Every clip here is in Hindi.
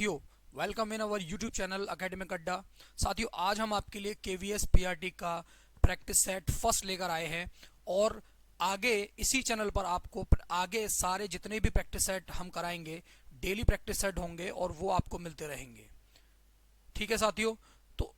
साथियों, welcome in our YouTube channel academic अड्डा। साथियों, आज हम आपके लिए केवीएस पीआरटी का प्रैक्टिस सेट फर्स्ट लेकर आए हैं और आगे इसी चैनल पर आपको आगे सारे जितने भी प्रैक्टिस सेट हम कराएंगे, डेली प्रैक्टिस सेट होंगे और वो आपको मिलते रहेंगे। ठीक है साथियों, तो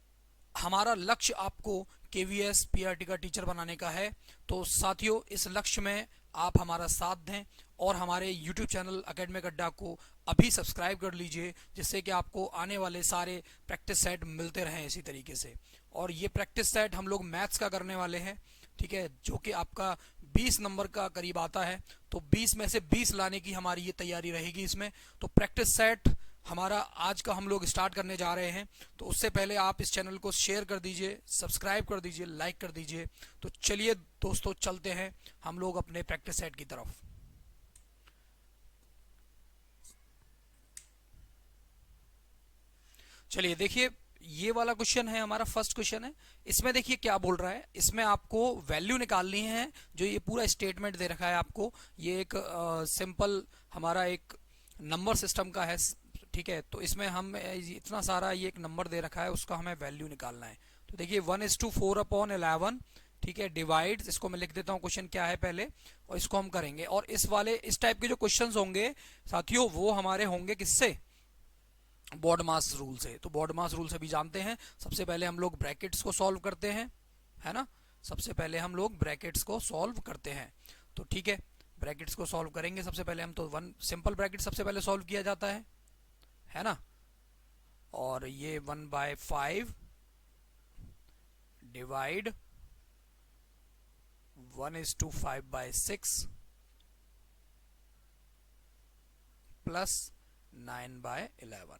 हमारा लक्ष्य आपको केवीएस पीआरटी का टीचर बनाने का है। तो साथियों, इस लक्ष्य में आप हमारा साथ दें और हमारे YouTube चैनल एकेडमिक अड्डा को अभी सब्सक्राइब कर लीजिए, जिससे कि आपको आने वाले सारे प्रैक्टिस सेट मिलते रहें इसी तरीके से। और ये प्रैक्टिस सेट हम लोग मैथ्स का करने वाले हैं, ठीक है, जो कि आपका 20 नंबर का करीब आता है। तो 20 में से 20 लाने की हमारी ये तैयारी रहेगी इसमें। तो प्रैक्टिस सेट हमारा आज का हम लोग स्टार्ट करने जा रहे हैं। तो उससे पहले आप इस चैनल को शेयर कर दीजिए, सब्सक्राइब कर दीजिए, लाइक कर दीजिए। तो चलिए दोस्तों, चलते हैं हम लोग अपने प्रैक्टिस सेट की तरफ। चलिए देखिए, ये वाला क्वेश्चन है हमारा, फर्स्ट क्वेश्चन है। इसमें देखिए क्या बोल रहा है, इसमें आपको वैल्यू निकालनी है। जो ये पूरा स्टेटमेंट दे रखा है आपको, ये एक सिंपल हमारा एक नंबर सिस्टम का है, ठीक है। तो इसमें हम इतना सारा ये एक नंबर दे रखा है, उसका हमें वैल्यू निकालना है। तो देखिए 1:4/11, ठीक है, डिवाइड, इसको मैं लिख देता हूँ क्वेश्चन क्या है पहले, और इसको हम करेंगे। और इस टाइप के जो क्वेश्चंस होंगे साथियों, वो हमारे होंगे किससे, बॉड मास रूल से। तो बॉड मास रूल से भी जानते हैं। सबसे पहले हम लोग ब्रैकेट्स को सॉल्व करते हैं, है ना। सबसे पहले हम लोग ब्रैकेट्स को सॉल्व करते हैं। तो ठीक है, ब्रैकेट्स को सॉल्व करेंगे सबसे पहले हम। तो वन सिंपल ब्रैकेट सबसे पहले सॉल्व किया जाता है ना। और ये 1/5 डिवाइड 1:5/6 प्लस 9/11।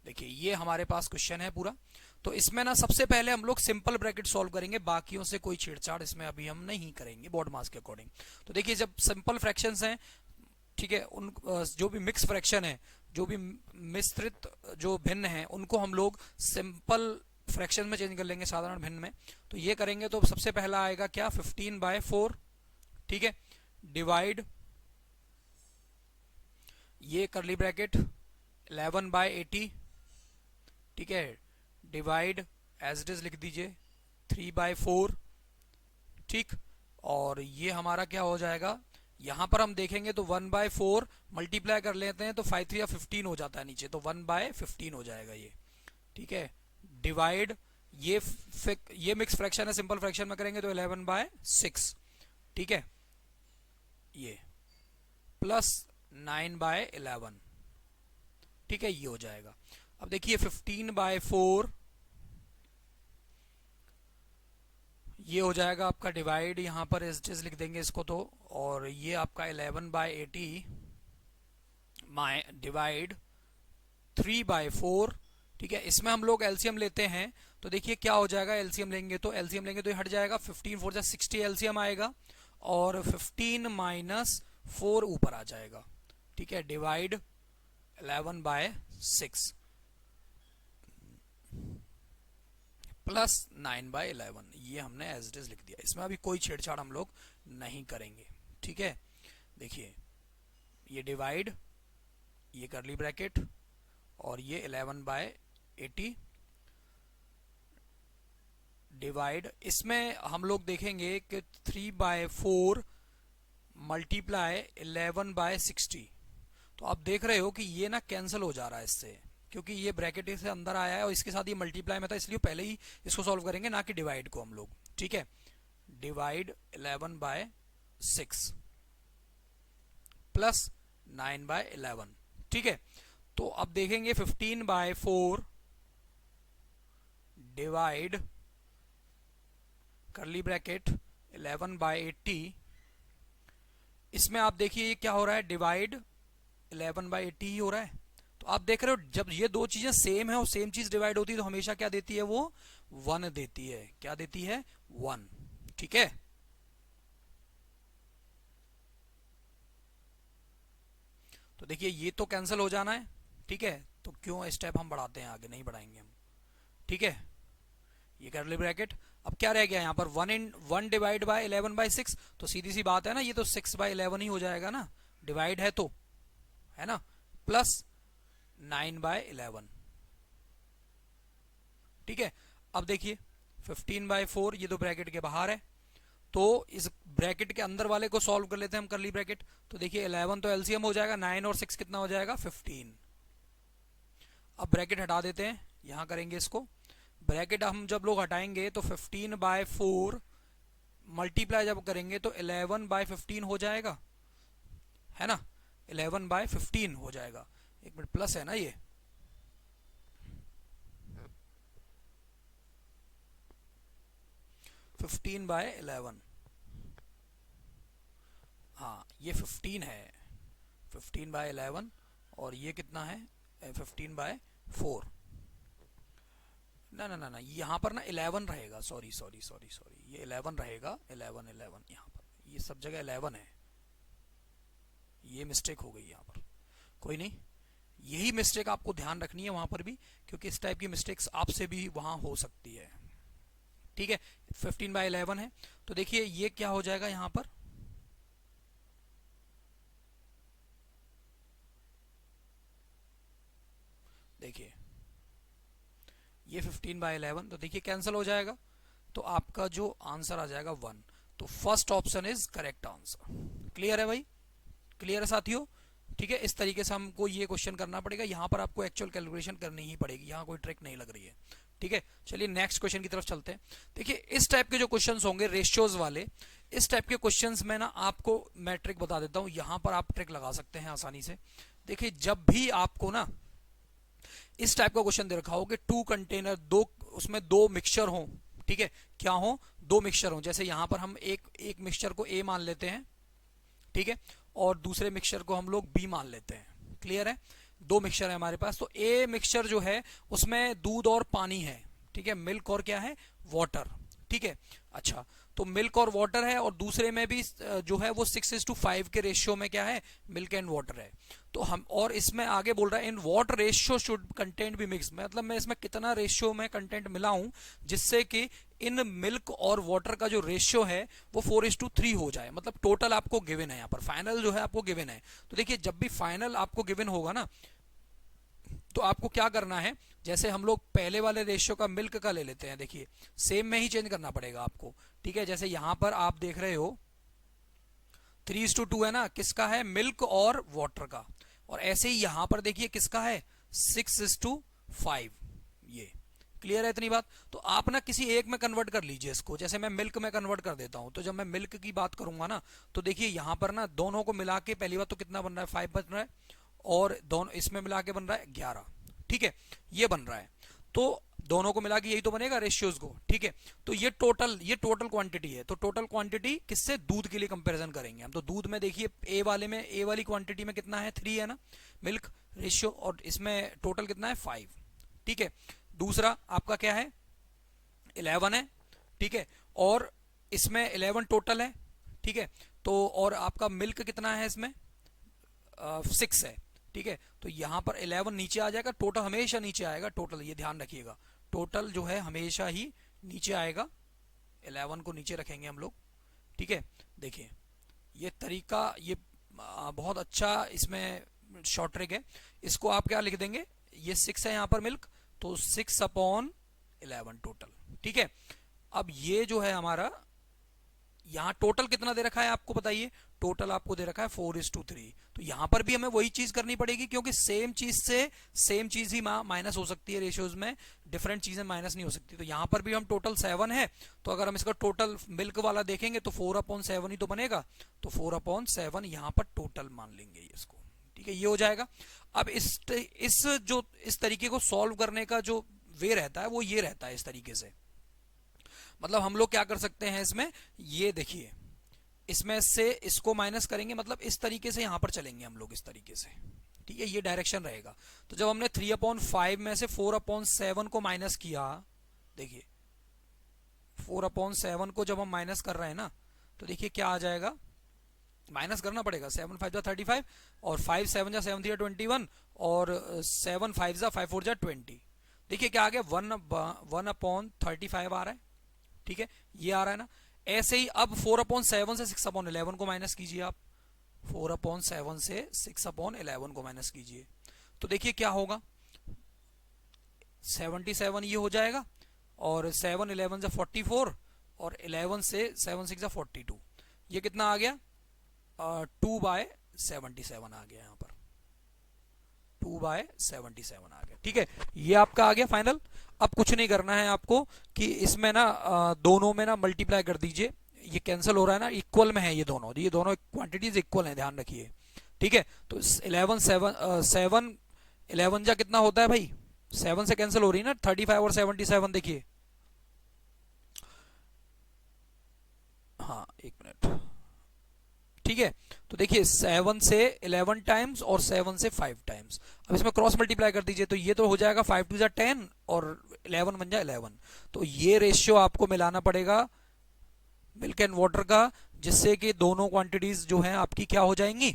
देखिए ये हमारे पास क्वेश्चन है पूरा। तो इसमें ना सबसे पहले हम लोग सिंपल ब्रैकेट सॉल्व करेंगे, बाकियों से कोई छेड़छाड़ इसमें अभी हम नहीं करेंगे बॉड मास के अकॉर्डिंग। तो देखिए, जब सिंपल फ्रैक्शंस हैं, ठीक है, उन जो भी मिक्स फ्रैक्शन है, जो भी मिश्रित जो भिन्न है, उनको हम लोग सिंपल फ्रैक्शन में चेंज कर लेंगे, साधारण भिन्न में। तो ये करेंगे तो सबसे पहला आएगा क्या, 15/4, ठीक है, डिवाइड ये करली ब्रैकेट 11/80, ठीक है, डिवाइड एज इट इज लिख दीजिए 3/4, ठीक। और ये हमारा क्या हो जाएगा, यहां पर हम देखेंगे तो 1/4 मल्टीप्लाई कर लेते हैं तो 5 3 15 हो जाता है नीचे, तो 1/15 हो जाएगा ये, ठीक है। डिवाइड ये मिक्स फ्रैक्शन है, सिंपल फ्रैक्शन में करेंगे तो 11/6, ठीक है, ये प्लस 9/11, ठीक है, ये हो जाएगा। अब देखिए 15/4 ये हो जाएगा आपका डिवाइड, यहां पर एज इट इज लिख देंगे इसको तो। और ये आपका 11/80 डिवाइड 3/4, ठीक है। इसमें हम लोग एलसीएम लेते हैं, तो देखिए क्या हो जाएगा, एलसीएम लेंगे तो ये हट जाएगा, 15 4 60 एलसीएम आएगा, और 15 - 4 ऊपर आ जाएगा, ठीक है, डिवाइड 11/6 प्लस 9/11। ये हमने एज इट इज लिख दिया, इसमें अभी कोई छेड़छाड़ हम लोग नहीं करेंगे, ठीक है। देखिए ये डिवाइड, ये करली ब्रैकेट, और ये 11/80 डिवाइड, इसमें हम लोग देखेंगे कि 3/4 मल्टीप्लाई 11/60। तो आप देख रहे हो कि ये ना कैंसिल हो जा रहा है इससे, क्योंकि ये ब्रैकेट से अंदर आया है और इसके साथ ये मल्टीप्लाई में था, इसलिए पहले ही इसको सॉल्व करेंगे, ना कि डिवाइड को हम लोग, ठीक है। डिवाइड 11/6 प्लस 9/11, ठीक है। तो अब देखेंगे 15/4 डिवाइड करली ब्रैकेट 11/80, इसमें आप देखिए क्या हो रहा है, डिवाइड 11/80 ही हो रहा है। तो आप देख रहे हो, जब ये दो चीजें सेम है और सेम चीज डिवाइड होती है तो हमेशा क्या देती है, वो 1 देती है। क्या देती है, 1, ठीक है। तो देखिए ये तो कैंसिल हो जाना है, ठीक है। तो क्यों स्टेप हम बढ़ाते हैं, आगे नहीं बढ़ाएंगे हम, ठीक है। ये करली ब्रैकेट, अब क्या रह गया यहाँ पर, 1 डिवाइड बाय 11/6, तो सीधी सी बात है ना, ये तो 6/11 ही हो जाएगा ना, डिवाइड है तो, है ना, प्लस 9/11। ठीक है, अब देखिए 15/4 ये तो ब्रैकेट के बाहर है, तो इस ब्रैकेट के अंदर वाले को सॉल्व कर लेते हैं हम, करली ब्रैकेट। तो देखिए 11 तो एलसीएम हो जाएगा, 9 और 6 कितना हो जाएगा 15। अब ब्रैकेट हटा देते हैं, यहां करेंगे इसको। ब्रैकेट हम जब लोग हटाएंगे तो 15/4 मल्टीप्लाई जब करेंगे तो 11/15 हो जाएगा, है ना, 11/15 हो जाएगा। एक मिनट, प्लस है ना ये, फिफ्टीन बाय 11, हाँ ये 15 है, 15/11, और ये कितना है 15/4। ना ना ना ना, यहाँ पर ना 11 रहेगा, सॉरी सॉरी सॉरी सॉरी, ये 11 रहेगा, 11 11 यहाँ पर, ये सब जगह 11 है, ये मिस्टेक हो गई यहाँ पर, कोई नहीं, यही मिस्टेक आपको ध्यान रखनी है वहां पर भी, क्योंकि इस टाइप की मिस्टेक्स आपसे भी वहां हो सकती है। ठीक है, 15/11 है, तो देखिए ये क्या हो जाएगा यहाँ पर, देखिए ये 15/11, तो देखिए कैंसिल हो जाएगा, तो आपका जो आंसर आ जाएगा 1। तो first option is correct answer. Clear है भाई, क्लियर है साथियों। ठीक है, इस तरीके से हमको ये क्वेश्चन करना पड़ेगा, यहाँ पर आपको एक्चुअल कैलकुलेशन करनी ही पड़ेगी, यहाँ कोई ट्रिक नहीं लग रही है। ठीक है, चलिए नेक्स्ट क्वेश्चन की तरफ चलते हैं। देखिए इस टाइप के जो क्वेश्चंस होंगे रेशियोज वाले, इस टाइप के क्वेश्चंस में ना आपको मैं ट्रिक बता देता हूँ, यहाँ पर आप ट्रिक लगा सकते हैं आसानी से। देखिए जब भी आपको ना इस टाइप का क्वेश्चन दे रखा हो कि 2 कंटेनर, दो उसमें 2 मिक्सचर हो, ठीक है, क्या हो 2 मिक्सचर हो, जैसे यहाँ पर हम एक मिक्सचर को ए मान लेते हैं, ठीक है, और दूसरे मिक्सचर को हम लोग बी मान लेते हैं। क्लियर है, 2 मिक्सचर है हमारे पास, तो ए मिक्सचर जो है उसमें दूध और पानी है, ठीक है, मिल्क और क्या है वाटर। ठीक है, अच्छा, तो मिल्क और वाटर है, और दूसरे में भी जो है वो 6:5 के रेशियो में क्या है, मिल्क एंड वाटर है। तो हम, और इसमें आगे बोल रहा है in what ratio should content B mix, मतलब मैं इसमें कितना रेशियो में कंटेंट मिलाऊं जिससे कि इन मिल्क और वाटर का जो रेशियो है वो 4:3 हो जाए, मतलब टोटल आपको गिवन है, यहाँ पर फाइनल जो है आपको गिवन है। तो देखिए जब भी फाइनल आपको गिवन होगा ना, तो आपको क्या करना है, जैसे हम लोग पहले वाले रेशियो का मिल्क का ले लेते हैं, देखिए सेम में ही चेंज करना पड़ेगा आपको। ठीक है, जैसे यहां पर आप देख रहे हो 3:2 है ना, किसका है, मिल्क और वाटर का, और ऐसे ही यहां पर देखिए किसका है 6:5, ये क्लियर है इतनी बात। तो आप ना किसी एक में कन्वर्ट कर लीजिए इसको, जैसे मैं मिल्क में कन्वर्ट कर देता हूं, तो जब मैं मिल्क की बात करूंगा ना, तो देखिए यहां पर ना दोनों को मिला के पहली बात तो कितना बन रहा है 5 बन रहा है, और दोनों इसमें मिला के बन रहा है 11। ठीक है, ये बन रहा है, तो दोनों को मिला के यही तो बनेगा रेशियोज को। ठीक है, तो ये टोटल क्वांटिटी है, तो टोटल क्वांटिटी किससे, दूध के लिए कंपैरिजन करेंगे हम। तो दूध में देखिए ए वाली क्वांटिटी में कितना है 3 है ना मिल्क रेशियो, और इसमें टोटल कितना है 5। ठीक है, दूसरा आपका क्या है 11 है, ठीक है, और इसमें 11 टोटल है। ठीक है, तो और आपका मिल्क कितना है इसमें 6 है। ठीक है, तो यहां पर 11 नीचे आ जाएगा, टोटल हमेशा नीचे आएगा, टोटल ये ध्यान रखिएगा, टोटल जो है हमेशा ही नीचे आएगा, 11 को नीचे रखेंगे हम लोग। ठीक है, देखिए ये तरीका, ये बहुत अच्छा इसमें शॉर्ट ट्रिक है। इसको आप क्या लिख देंगे, ये 6 है यहाँ पर मिल्क, तो 6/11 टोटल। ठीक है, अब ये जो है हमारा यहाँ टोटल कितना दे रखा है आपको बताइए, टोटल आपको दे रखा है 4:3, तो यहां पर भी हमें वही चीज करनी पड़ेगी, क्योंकि सेम चीज से सेम चीज ही माइनस हो सकती है रेशियोज में, डिफरेंट चीजें माइनस नहीं हो सकती। तो यहां पर भी हम टोटल 7 है, तो अगर हम इसका टोटल मिल्क वाला देखेंगे तो 4/7 ही तो बनेगा, तो 4/7 यहां पर टोटल मान लेंगे इसको। ठीक है, ये हो जाएगा। अब इस तरीके को सॉल्व करने का जो वे रहता है वो ये रहता है इस तरीके से, मतलब हम लोग क्या कर सकते हैं इसमें, ये देखिए इसमें से इसको माइनस करेंगे, मतलब इस तरीके से यहां पर चलेंगे हम लोग इस तरीके से। ठीक है, ये डायरेक्शन रहेगा। तो जब हमने 3/5 में से 4/7 को माइनस किया, देखिए 4/7 को जब हम माइनस कर रहे हैं ना, तो देखिए क्या आ जाएगा, माइनस करना पड़ेगा, 7 5 जा 35, और 5 7 जा 7 3 जा 21, और 7 5 जा 5 4 जा 20। देखिए क्या आ गया 1/35 आ रहा है। ठीक है, ये आ रहा है ना। ऐसे ही अब 4/7 से 6/11 को माइनस कीजिए आप, 4/7 से 6/11 को माइनस कीजिए, तो देखिए क्या होगा, 77 ये हो जाएगा, और 7 11 से 44, और 11 से 7 6 से 42, ये कितना आ गया, 2/77 आ गया यहाँ पर, 2/77 आ गया। ठीक है, ये आपका आ गया फाइनल। अब कुछ नहीं करना है आपको कि इसमें ना दोनों में ना मल्टीप्लाई कर दीजिए, ये कैंसिल हो रहा है ना, इक्वल में है ये दोनों क्वांटिटीज इक्वल हैं, ध्यान रखिए। ठीक है, तो 7 11 जा कितना होता है भाई, 7 से कैंसिल हो रही है ना, 35 और 77, देखिए, हाँ एक मिनट, ठीक है। तो देखिए 7 से 11 टाइम्स और 7 से 5 टाइम्स, अब इसमें क्रॉस मल्टीप्लाई कर दीजिए, तो ये तो हो जाएगा 5 2 जा 10 और 11 बन जाए 11। तो ये रेशियो आपको मिलाना पड़ेगा मिल्क एंड वाटर का, जिससे कि दोनों क्वांटिटीज जो हैं आपकी क्या हो जाएंगी,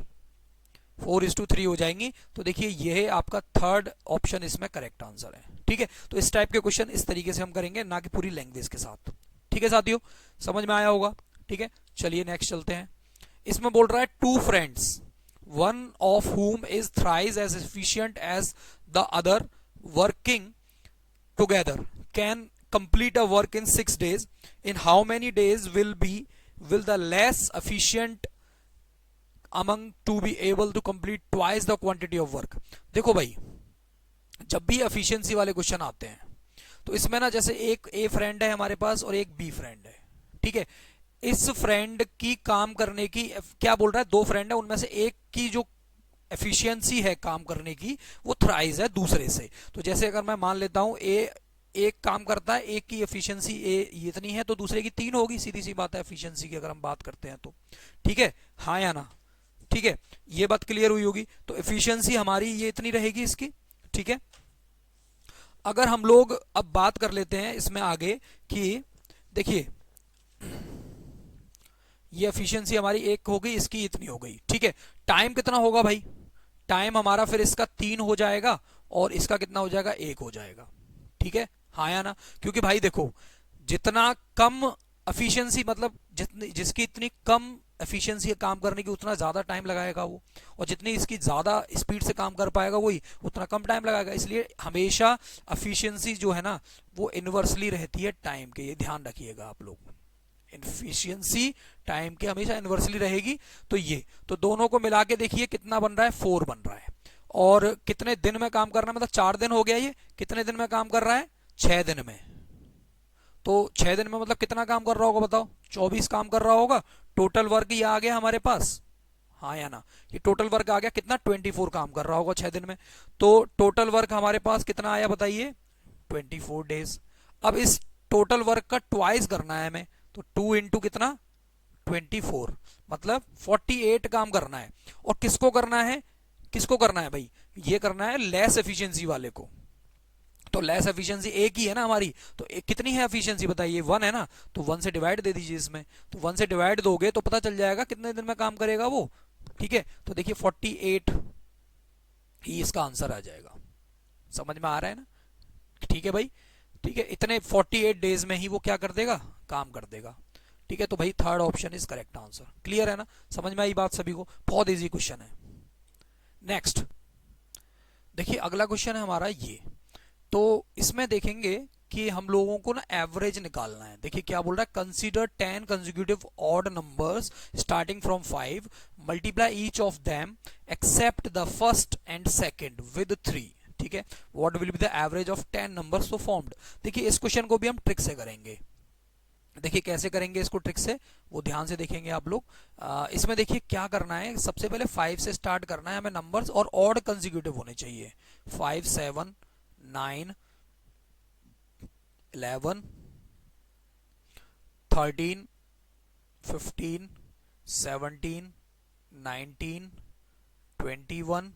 4:3 हो जाएंगी। तो देखिए ये आपका थर्ड ऑप्शन इसमें करेक्ट आंसर है। ठीक है, तो इस टाइप के क्वेश्चन इस तरीके से हम करेंगे, ना कि पूरी लैंग्वेज के साथ। ठीक है साथियों, समझ में आया होगा। ठीक है, चलिए नेक्स्ट चलते हैं। इसमें बोल रहा है two friends, one of whom is thrice as efficient as the other, working together can complete a work in 6 days. In how many days will the less efficient among to be able to complete twice the quantity of work? देखो भाई, जब भी एफिशिएंसी वाले क्वेश्चन आते हैं तो इसमें ना, जैसे एक ए फ्रेंड है हमारे पास और एक बी फ्रेंड है। ठीक है, इस फ्रेंड की काम करने की, क्या बोल रहा है, दो फ्रेंड है, उनमें से एक की जो एफिशिएंसी है काम करने की वो थ्राइस है दूसरे से। तो जैसे अगर मैं मान लेता हूं ए एक काम करता है, एक की एफिशिएंसी ए इतनी है तो दूसरे की 3 होगी, सीधी सी बात है एफिशिएंसी की अगर हम बात करते हैं तो। ठीक है, हाँ या ना, ठीक है, ये बात क्लियर हुई होगी। तो एफिशिएंसी हमारी ये इतनी रहेगी इसकी। ठीक है, अगर हम लोग अब बात कर लेते हैं इसमें आगे कि देखिए ये एफिशिएंसी हमारी एक हो गई, इसकी इतनी हो गई। ठीक है, टाइम कितना होगा भाई, टाइम हमारा फिर इसका 3 हो जाएगा और इसका कितना हो जाएगा, 1 हो जाएगा। ठीक है, हाँ या ना, क्योंकि भाई देखो जितना कम एफिशिएंसी, मतलब जितनी जिसकी इतनी कम एफिशिएंसी है काम करने की, उतना ज्यादा टाइम लगाएगा वो, और जितनी इसकी ज्यादा स्पीड से काम कर पाएगा वही उतना कम टाइम लगाएगा। इसलिए हमेशा एफिशिएंसी जो है ना वो इनवर्सली रहती है टाइम के, ये ध्यान रखिएगा आप लोग। एफिशिएंसी टाइम के हमेशा इनवर्सली रहेगी। तो ये तो दोनों को मिला के देखिए कितना बन रहा है, 4 बन रहा है। और कितने दिन में काम करना है, मतलब 4 दिन हो गया, ये कितने दिन में काम कर रहा है, 6 दिन में। तो 6 दिन में मतलब कितना काम कर रहा होगा बताओ, 24 काम कर रहा होगा। टोटल वर्क ये आ गया हमारे पास, हाँ या ना, ये टोटल वर्क आ गया कितना, 24 काम कर रहा होगा 6 दिन में। तो टोटल वर्क हमारे पास कितना आया बताइए, 24 डेज। अब इस टोटल वर्क का ट्वाइस करना है हमें, तो 2 इंटू कितना, 24, मतलब 48 काम करना है। और किसको करना है, किसको करना है भाई, ये करना है लेस एफिशिएंसी वाले को। तो लेस एफिशिएंसी एक ही है ना हमारी, तो कितनी है एफिशिएंसी बताइए, 1 है ना, तो 1 से डिवाइड दे दीजिए इसमें। तो 1 से डिवाइड दोगे तो पता चल जाएगा कितने दिन में काम करेगा वो। ठीक है, तो देखिए 48 ही इसका आंसर आ जाएगा। समझ में आ रहा है ना, ठीक है भाई। ठीक है, इतने 48 डेज में ही वो क्या कर देगा, काम कर देगा। ठीक है, तो भाई third option is correct answer. Clear है ना, समझ में आई बात सभी को, बहुत इजी क्वेश्चन है। नेक्स्ट देखिए अगला क्वेश्चन है हमारा ये, तो इसमें देखेंगे कि हम लोगों को ना एवरेज निकालना है। देखिए क्या बोल रहा है, consider 10 consecutive odd numbers starting from 5, multiply each of them except the first and second with 3। ठीक है, what will be the average of 10 numbers so formed. देखिए इस क्वेश्चन को भी हम ट्रिक से करेंगे। देखिए कैसे करेंगे इसको ट्रिक से, वो ध्यान से देखेंगे आप लोग। इसमें देखिए क्या करना है, सबसे पहले 5 से स्टार्ट करना है हमें नंबर्स, और ऑड कंसेक्यूटिव होने चाहिए। 5 7 9 11 13 15 17 19 21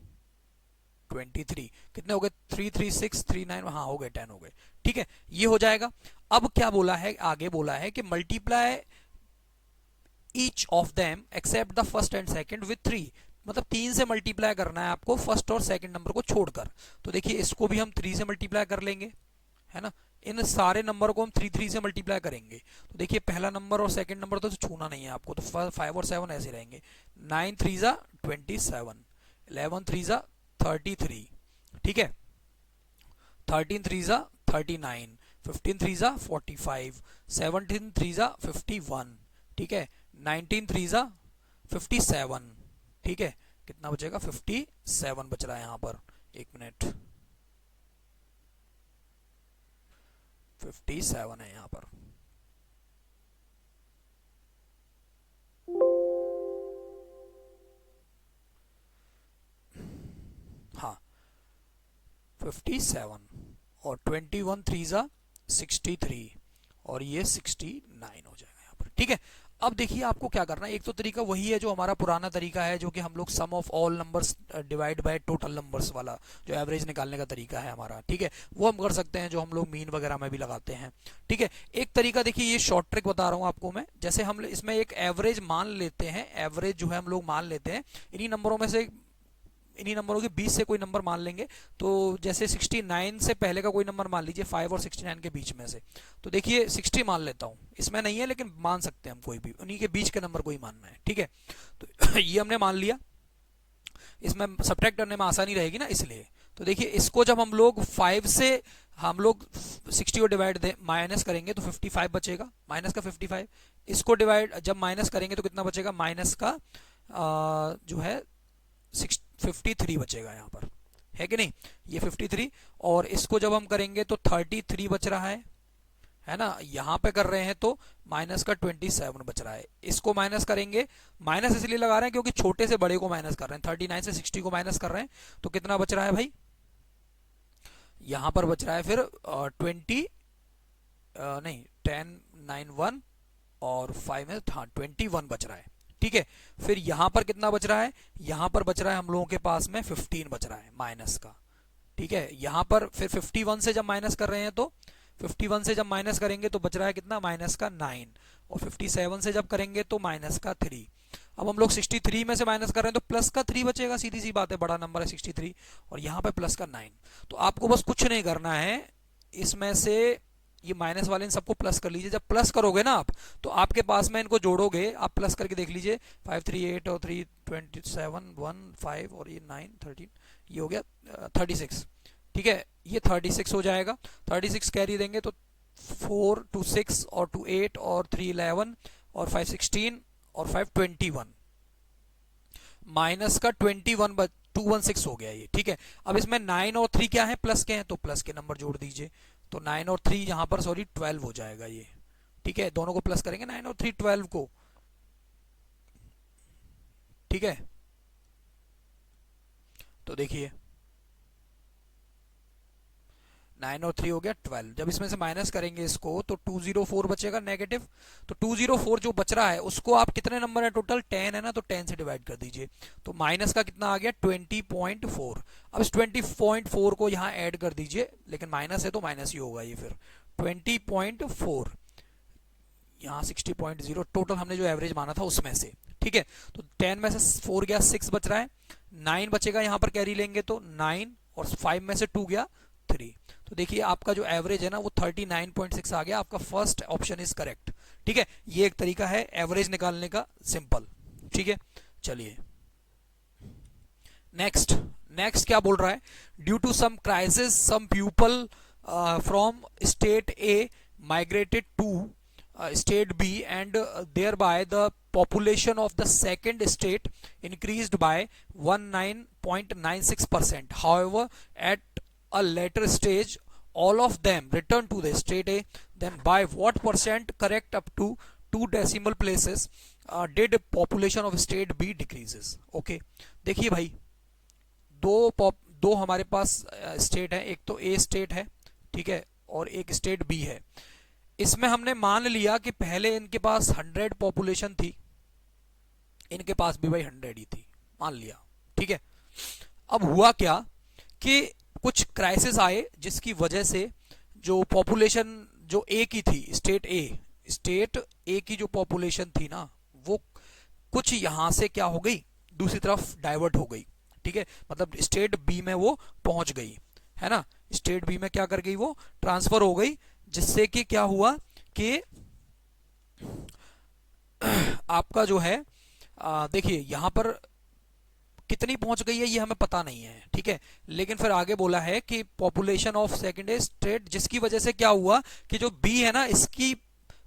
23, कितने हो गए, 3 3 6 3 9, हाँ हो गए 10 हो गए। ठीक है, ये हो जाएगा। अब क्या बोला है, आगे बोला है कि multiply each of them except the first and second with 3, मतलब 3 से मल्टीप्लाई करना है आपको फर्स्ट और सेकंड नंबर को छोड़कर। तो देखिए इसको भी हम 3 से मल्टीप्लाई कर लेंगे, है ना, इन सारे नंबर को हम 3 3 से मल्टीप्लाई करेंगे। तो देखिए पहला नंबर और सेकंड नंबर तो छूना नहीं है आपको, तो 5 और 7 ऐसे रहेंगे। 9 3 जा 27, 11 3 जा 33, ठीक है। 13 3 जा 39, 15 3 जा 45, 17 3 जा 51, ठीक है। 19 3 जा 57, ठीक है। कितना बचेगा? 57 बच रहा है यहाँ पर। एक मिनट, 57 है यहाँ पर। हाँ 57, और 21 3 जा 63, और ये 69 हो जाएगा यहाँ पर, ठीक है। अब देखिए आपको क्या करना है, एक तो तरीका वही है जो हमारा पुराना तरीका है, जो कि हम लोग sum of all numbers divide by total numbers वाला जो एवरेज निकालने का तरीका है हमारा, ठीक है, वो हम कर सकते हैं, जो हम लोग मीन वगैरह में भी लगाते हैं, ठीक है। एक तरीका देखिए, ये शॉर्ट ट्रिक बता रहा हूँ आपको मैं, जैसे हम इसमें एक एवरेज मान लेते हैं, एवरेज जो है हम लोग मान लेते हैं, इन्हीं नंबरों में से, इन्हीं नंबरों के 20 से कोई नंबर मान लेंगे। तो जैसे 69 से पहले का कोई नंबर मान लीजिए, 5 और 69 के बीच में से, तो देखिए 60 मान लेता हूँ, इसमें नहीं है लेकिन मान सकते हैं हम, कोई भी उन्हीं के बीच के नंबर को ही मानना है, ठीक है। तो ये हमने मान लिया, इसमें सब्ट्रैक्ट करने में आसानी रहेगी ना, इसलिए। तो देखिए इसको जब हम लोग 5 से हम लोग 60 को डिवाइड माइनस करेंगे तो 55 बचेगा, माइनस का 55। इसको डिवाइड जब माइनस करेंगे तो कितना बचेगा? माइनस का जो है 53 बचेगा यहाँ पर, है कि नहीं, ये 53। और इसको जब हम करेंगे तो 33 बच रहा है ना, यहाँ पे कर रहे हैं तो माइनस का 27 बच रहा है। इसको माइनस करेंगे, माइनस इसलिए लगा रहे हैं क्योंकि छोटे से बड़े को माइनस कर रहे हैं, 39 से 60 को माइनस कर रहे हैं, तो कितना बच रहा है भाई? यहाँ पर बच रहा है फिर 10 9 1 और 5 में, हाँ 21 बच रहा है, ठीक है। फिर यहां पर कितना बच रहा है? यहां पर बच रहा है हम लोगों के पास में 15 बच रहा है माइनस का, ठीक है। यहां पर फिर 51 से जब माइनस कर रहे हैं तो 51 से जब माइनस करेंगे तो बच रहा है कितना? माइनस का 9, और 57 से जब करेंगे तो माइनस का 3। अब हम लोग 63 में से माइनस कर रहे हैं तो प्लस का 3 बचेगा, सीधी सी बात है, बड़ा नंबर है 63, और यहाँ पे प्लस का 9। तो आपको बस कुछ नहीं करना है, इसमें से ये माइनस वाले इन सबको प्लस कर लीजिए। जब प्लस करोगे ना आप, तो आपके पास में इनको जोड़ोगे, आप प्लस करके देख लीजिए, 5 3 8 और 3 27 1 5 और ये 9 13, ये हो गया 36, ठीक है। ये 36 हो जाएगा, 36 कैरी देंगे तो 4 2 6 और 2 8 और 3 11 और 5 16 और 5 21, माइनस का 216 हो गया ये, ठीक है। अब इसमें 9 और 3 क्या है? प्लस के हैं, तो प्लस के नंबर जोड़ दीजिए, तो 9 और 3 यहाँ पर सॉरी 12 हो जाएगा ये, ठीक है। दोनों को प्लस करेंगे, 9 और 3 12 को, ठीक है। तो देखिए 9 और 3 हो गया 12। जब इसमें से माइनस करेंगे इसको तो 204 बचेगा नेगेटिव। तो 204 जो बच रहा है उसको आप, कितने नंबर है टोटल? 10 है ना, तो 10 से डिवाइड कर दीजिए, तो माइनस का कितना आ गया? 20.4। अब इस 20.4 को यहाँ ऐड कर दीजिए, लेकिन माइनस है तो माइनस ही होगा ये, फिर 20.4, यहाँ 60.0 टोटल हमने जो एवरेज माना था उसमें से, ठीक है। तो 10 में से 4 गया, 6 बच रहा है, 9 बचेगा, यहाँ पर कैरी लेंगे तो 9, और 5 में से 2 गया 3। तो देखिए आपका जो एवरेज है ना वो 39.6 आ गया, आपका फर्स्ट ऑप्शन इज करेक्ट, ठीक है। ये एक तरीका है एवरेज निकालने का, सिंपल, ठीक है। चलिए नेक्स्ट, नेक्स्ट क्या बोल रहा है? Due to some crisis some people from state A migrated to state B, and thereby the population of the second state increased by 19.96%. However, at a later stage all of them return to the state A. Then by what percent, correct up to 2 decimal places, did population of state B decreases? Okay, देखिए भाई, दो हमारे पास स्टेट है, एक तो ए स्टेट है, ठीक है, और एक स्टेट बी है। इसमें हमने मान लिया कि पहले इनके पास 100 पॉपुलेशन थी, इनके पास भी भाई 100 ही थी, मान लिया, ठीक है। अब हुआ क्या कि कुछ क्राइसिस आए जिसकी वजह से जो पॉपुलेशन जो ए की थी, स्टेट ए की जो पॉपुलेशन थी ना, वो कुछ यहां से क्या हो गई, दूसरी तरफ डाइवर्ट हो गई, ठीक है। मतलब स्टेट बी में वो पहुंच गई, है ना, स्टेट बी में क्या कर गई, वो ट्रांसफर हो गई, जिससे कि क्या हुआ कि आपका जो है देखिए यहां पर कितनी पहुंच गई है ये हमें पता नहीं है, ठीक है। लेकिन फिर आगे बोला है कि पॉपुलेशन ऑफ सेकेंड स्टेट, जिसकी वजह से क्या हुआ कि जो बी है ना इसकी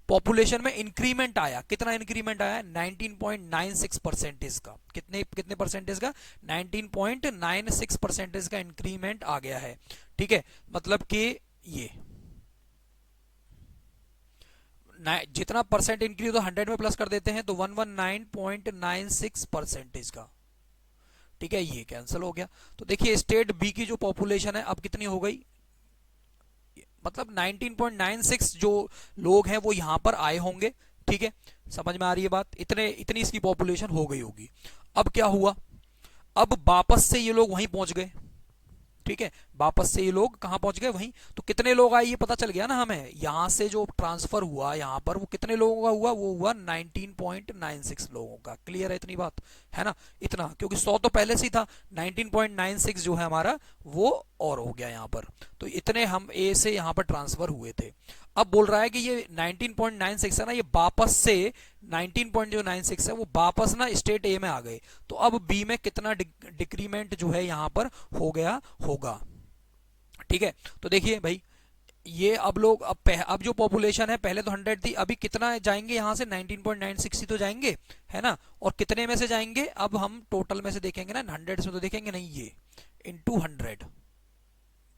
पॉपुलेशन में इंक्रीमेंट आया। कितना इंक्रीमेंट आया? 19.96 परसेंटेज का। कितने कितने परसेंटेज का? 19.96 परसेंटेज का इंक्रीमेंट आ गया है, ठीक है। मतलब कि ये जितना परसेंट इंक्रीज तो 100 में प्लस कर देते हैं तो 119.96 परसेंटेज का, ठीक है। ये कैंसिल हो गया। तो देखिए स्टेट बी की जो पॉपुलेशन है अब कितनी हो गई, मतलब 19.96 जो लोग हैं वो यहां पर आए होंगे, ठीक है। समझ में आ रही है बात? इतनी इसकी पॉपुलेशन हो गई होगी। अब क्या हुआ, अब वापस से ये लोग वहीं पहुंच गए, ठीक है। वापस से ये लोग कहां पहुंच गए? वहीं। तो कितने लोग आए ये पता चल गया ना हमें। यहां से जो ट्रांसफर हुआ यहां पर वो कितने लोगों का हुआ? वो हुआ 19.96 लोगों का। क्लियर है इतनी बात? है ना, इतना, क्योंकि 100 तो पहले से ही था, 19.96 जो है हमारा वो और हो गया यहां पर। तो इतने हम ए से यहां पर ट्रांसफर हुए थे। अब बोल रहा है कि ये 19.96 है ना, ये वापस से 19.96 है वो वापस ना स्टेट ए में आ गए। तो अब बी में कितना डिक्रीमेंट जो है यहां पर हो गया होगा, ठीक है। तो देखिए भाई ये अब लोग अब जो पॉपुलेशन है पहले तो 100 थी, अभी कितना जाएंगे यहाँ से? 19.96 ही तो जाएंगे, है ना। और कितने में से जाएंगे? अब हम टोटल में से देखेंगे ना, 100 में तो देखेंगे नहीं, ये इंटू 100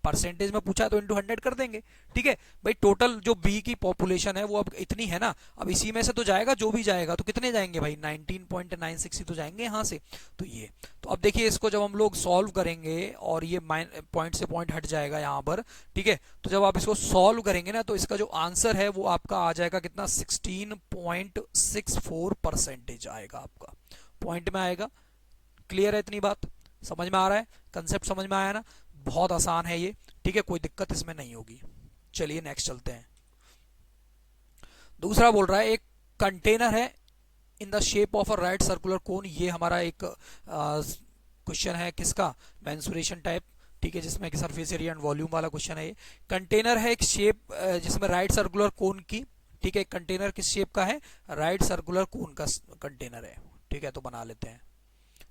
परसेंटेज में पूछा तो इंटू 100 कर देंगे, ठीक है भाई। टोटल जो बी की पॉपुलेशन है वो अब इतनी है ना, अब इसी में से तो जाएगा जो भी जाएगा। तो कितने जाएंगे भाई? 19.96 ही तो जाएंगे यहाँ से। तो ये, तो अब देखिए इसको जब हम लोग सॉल्व करेंगे और ये पॉइंट से पॉइंट हट जाएगा यहाँ पर, ठीक है। तो जब आप इसको सॉल्व करेंगे ना तो इसका जो आंसर है वो आपका आ जाएगा कितना? 16.64 परसेंटेज आएगा आपका, पॉइंट में आएगा। क्लियर है इतनी बात? समझ में आ रहा है? कंसेप्ट समझ में आया ना? बहुत आसान है ये, ठीक है, कोई दिक्कत इसमें नहीं होगी। चलिए नेक्स्ट चलते हैं। दूसरा बोल रहा है एक कंटेनर है in the shape of a right circular cone. ये हमारा एक क्वेश्चन है किसका? मेंसुरेशन टाइप, ठीक है, जिसमें कि सरफेस एरिया एंड वॉल्यूम वाला क्वेश्चन है। ये कंटेनर है एक शेप जिसमें राइट सर्कुलर कोन की, ठीक है। कंटेनर किस शेप का है? राइट सर्कुलर कोन का कंटेनर है, ठीक है। तो बना लेते हैं।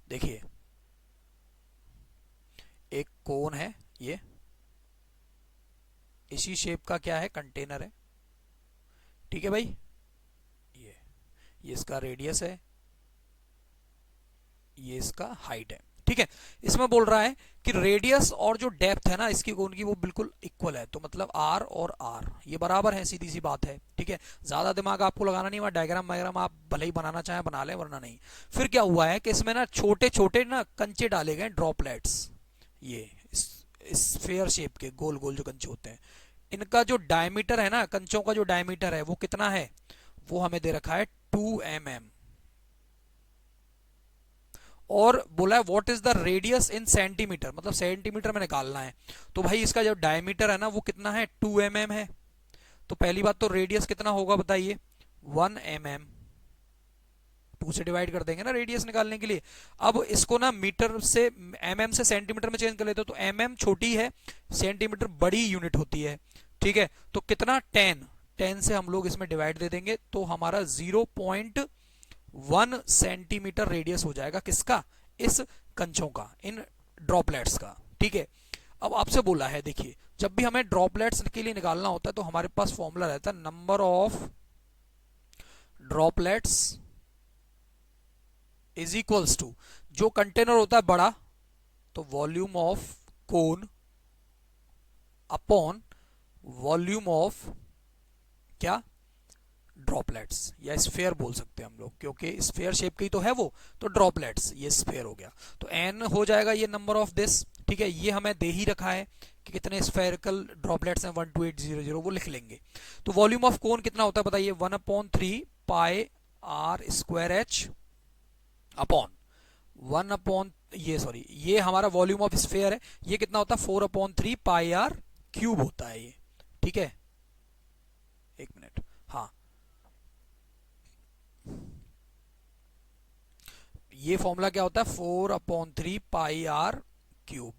देखिए एक कोन है, ये इसी शेप का क्या है? कंटेनर है, ठीक है भाई। ये इसका रेडियस है, ये इसका हाइट है, ठीक है। इसमें बोल रहा है कि रेडियस और जो डेप्थ है ना इसकी कोन की वो बिल्कुल इक्वल है। तो मतलब आर और आर ये बराबर है, सीधी सी बात है, ठीक है। ज्यादा दिमाग आपको लगाना नहीं, वहां डायग्राम वायग्राम आप भले ही बनाना चाहें बना लें, वरना नहीं। फिर क्या हुआ है कि इसमें ना छोटे छोटे ना कंचे डाले गए, ड्रॉपलेट्स। ये स्फेयर शेप के गोल गोल जो कंचे होते हैं, इनका जो डायमीटर है ना, कंचों का जो डायमीटर है वो कितना है? वो हमें दे रखा है 2 mm। और बोला है what is the radius in centimetre, मतलब सेंटीमीटर में निकालना है। तो भाई इसका जो डायमीटर है ना वो कितना है? 2 mm है। तो पहली बात तो रेडियस कितना होगा बताइए? 1 mm। 2 से डिवाइड कर देंगे ना रेडियस निकालने के लिए। अब इसको ना मीटर से mm से सेंटीमीटर में चेंज कर लेते हो तो mm छोटी है, सेंटीमीटर बड़ी यूनिट होती है, ठीक है। तो कितना? 10 से हम लोग इसमें डिवाइड दे देंगे तो हमारा 0.1 सेंटीमीटर रेडियस हो जाएगा। किसका? इस कंचों का, इन ड्रॉपलेट्स का, ठीक है। अब आपसे बोला है, देखिए जब भी हमें ड्रॉपलेट्स के लिए निकालना होता है तो हमारे पास फॉर्मूला रहता है number of droplets is equals to, जो कंटेनर होता है बड़ा तो volume of cone upon volume of क्या? ड्रॉपलेट्स, या स्फेयर बोल सकते हैं हम लोग, क्योंकि स्फेयर शेप की तो है वो। तो ड्रॉपलेट्स, ये स्फेयर हो गया। तो एन हो जाएगा ये नंबर ऑफ दिस, ठीक है। ये हमें दे ही रखा है कि कितने स्फेरिकल ड्रॉपलेट्स हैं, 12800, वो लिख लेंगे। तो वॉल्यूम ऑफ कोन कितना होता है बताइए? 1/3 पाई आर स्क्वायर एच अपॉन 1 ये सॉरी ये हमारा वॉल्यूम ऑफ स्फेयर है। ये कितना होता है? 4/3 पाई आर क्यूब होता है ये, ठीक है। एक मिनट, हाँ, ये फॉर्मूला क्या होता है? 4/3 पाई आर क्यूब।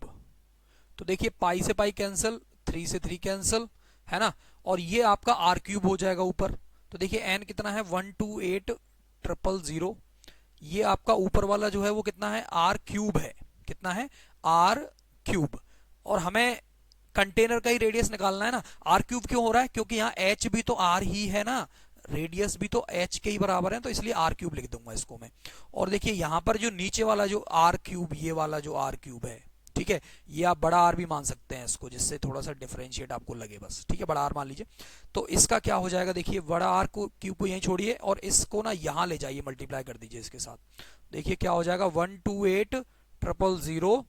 तो देखिए पाई से पाई कैंसिल, 3 से 3 कैंसिल, है ना। और ये आपका आर क्यूब हो जाएगा ऊपर। तो देखिए एन कितना है? 128,000। ये आपका ऊपर वाला जो है वो कितना है, आर क्यूब है, कितना है, आर क्यूब। और हमें कंटेनर का ही रेडियस निकालना है ना। आर क्यूब क्यों हो रहा है, क्योंकि यहाँ एच भी तो आर ही है ना, रेडियस भी तो एच के ही बराबर है, तो इसलिए आर क्यूब लिख दूंगा इसको मैं। और देखिए यहाँ पर जो नीचे वाला जो आर क्यूब, ये वाला जो आर क्यूब है, ठीक है, ये आप बड़ा आर भी मान सकते हैं इसको, जिससे थोड़ा सा डिफरेंशिएट आपको लगे बस, ठीक है, बड़ा आर मान लीजिए। तो इसका क्या हो जाएगा, देखिए बड़ा आर को क्यूब को यहीं छोड़िए और इसको ना यहाँ ले जाइए, मल्टीप्लाई कर दीजिए इसके साथ। देखिए क्या हो जाएगा, 128,000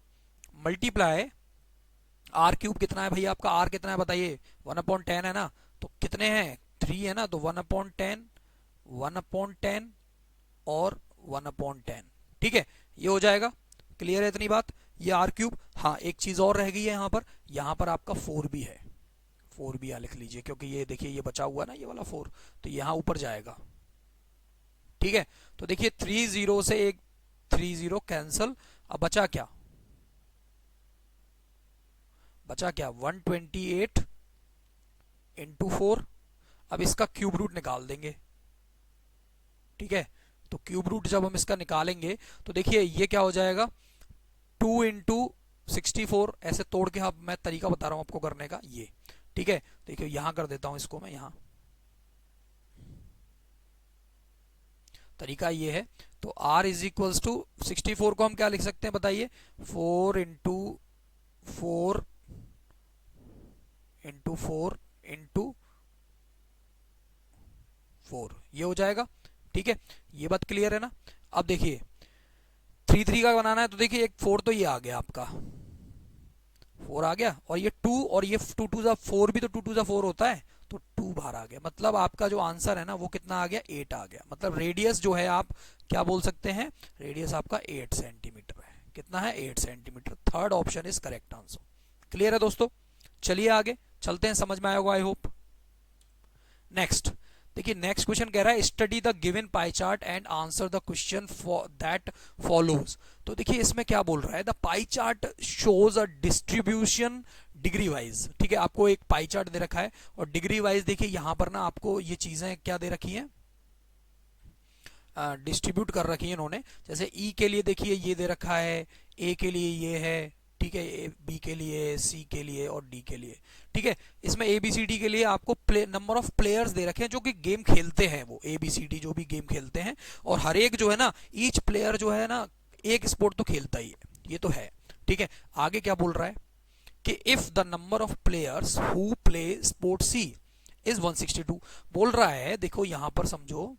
मल्टीप्लाई आर क्यूब कितना है भाई आपका, आर कितना है बताइए, 1/10 है ना, तो कितने हैं, 3 है ना, तो 1/10, 1/10 और 1/10, ठीक है, ये हो जाएगा। क्लियर है इतनी बात, ये आर क्यूब। हाँ एक चीज और रह गई है यहाँ पर आपका 4 भी है, 4 भी यहाँ लिख लीजिए, क्योंकि ये देखिए ये बचा हुआ ना ये वाला 4, तो यहाँ ऊपर जाएगा, ठीक है। तो देखिए 30 से एक 30 कैंसल, अब बचा क्या, बचा क्या, 128 इंटू 4। अब इसका क्यूब रूट निकाल देंगे, ठीक है। तो क्यूब रूट जब हम इसका निकालेंगे तो देखिए ये क्या हो जाएगा, 2 इंटू 64, ऐसे तोड़ के अब मैं तरीका बता रहा हूं आपको करने का, ये ठीक है। देखिए यहां कर देता हूं इसको मैं, यहां तरीका ये है। तो r इज इक्वल्स टू 64 को हम क्या लिख सकते हैं बताइए, 4 इंटू 4 इंटू 4 इंटू 4, ये हो जाएगा, ठीक है। ये बात क्लियर है ना। अब देखिए 3 का बनाना है, तो देखिए एक 4 तो ये आ गया आपका, 4 आ गया, और ये 2, और ये 2 2 जा 4 भी तो 2 2 जा 4 होता है, तो 2 बाहर आ गया। मतलब आपका जो आंसर है ना वो कितना आ गया, 8 आ गया। मतलब रेडियस जो है आप क्या बोल सकते हैं, रेडियस आपका 8 सेंटीमीटर है। कितना है, 8 centimetre. Third option is correct answer. Clear है दोस्तों, चलिए आगे चलते हैं, समझ में आया होगा आई होप। नेक्स्ट देखिए, नेक्स्ट क्वेश्चन कह रहा है study the given pie chart and answer the question that follows. तो देखिए इसमें क्या बोल रहा है, the pie chart shows a distribution degree wise, ठीक है। आपको एक पाई चार्ट दे रखा है और डिग्री वाइज देखिए यहाँ पर ना आपको ये चीजें क्या दे रखी हैं, डिस्ट्रीब्यूट कर रखी है इन्होंने। जैसे ई के लिए देखिए ये दे रखा है, ए के लिए ये है, ठीक है, बी के लिए, सी के लिए और डी के लिए, ठीक है। इसमें ए बी सी डी के लिए आपको नंबर ऑफ प्लेयर्स दे रखे हैं जो कि गेम खेलते हैं, वो ए बी सी डी जो भी गेम खेलते हैं, और हर एक जो है ना, ईच प्लेयर जो है ना एक स्पोर्ट तो खेलता ही है, ये तो है, ठीक है। आगे क्या बोल रहा है कि if the number of players who play sport C is 162, बोल रहा है देखो यहां पर समझो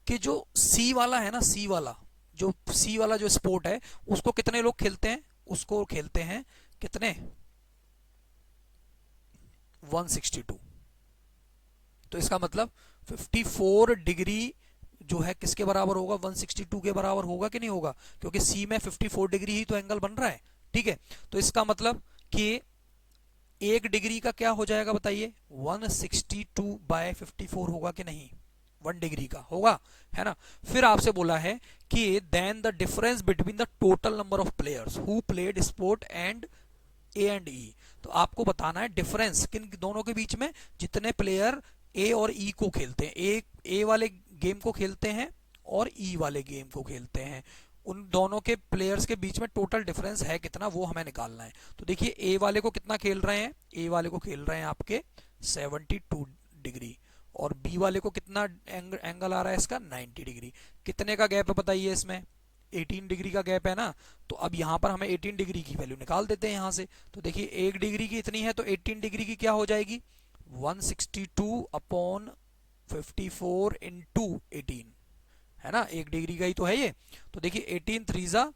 कि जो सी वाला है ना, सी वाला जो स्पोर्ट है उसको कितने लोग खेलते हैं, उसको खेलते हैं कितने, 162। तो इसका मतलब 54 डिग्री जो है किसके बराबर होगा, 162 के बराबर होगा कि नहीं होगा, क्योंकि सी में 54 डिग्री ही तो एंगल बन रहा है, ठीक है। तो इसका मतलब कि 1 डिग्री का क्या हो जाएगा बताइए, 162/54 होगा कि नहीं, 1 डिग्री का होगा, है ना। फिर आपसे बोला है कि then the difference between the total number of players who played sport and A and E. तो आपको बताना है डिफरेंस किन दोनों के बीच में, जितने प्लेयर ए और ई को खेलते हैं, ए वाले गेम को खेलते हैं और ई वाले गेम को खेलते हैं, उन दोनों के प्लेयर्स के बीच में टोटल डिफरेंस है कितना, वो हमें निकालना है। तो देखिए ए वाले को कितना खेल रहे हैं, ए वाले को खेल रहे हैं आपके 72 डिग्री, और बी वाले को कितना एंगल आ रहा है इसका, 90 डिग्री। कितने का गैप है बताइए इसमें, 18 डिग्री का गैप है ना। तो अब यहाँ पर हमें 18 डिग्री की वैल्यू निकाल देते हैं यहाँ से। तो देखिए 1 डिग्री की इतनी है, तो 18 डिग्री की क्या हो जाएगी, 162/54 इंटू 18, है ना, 1 डिग्री का ही तो है ये। तो देखिए 18 3 जा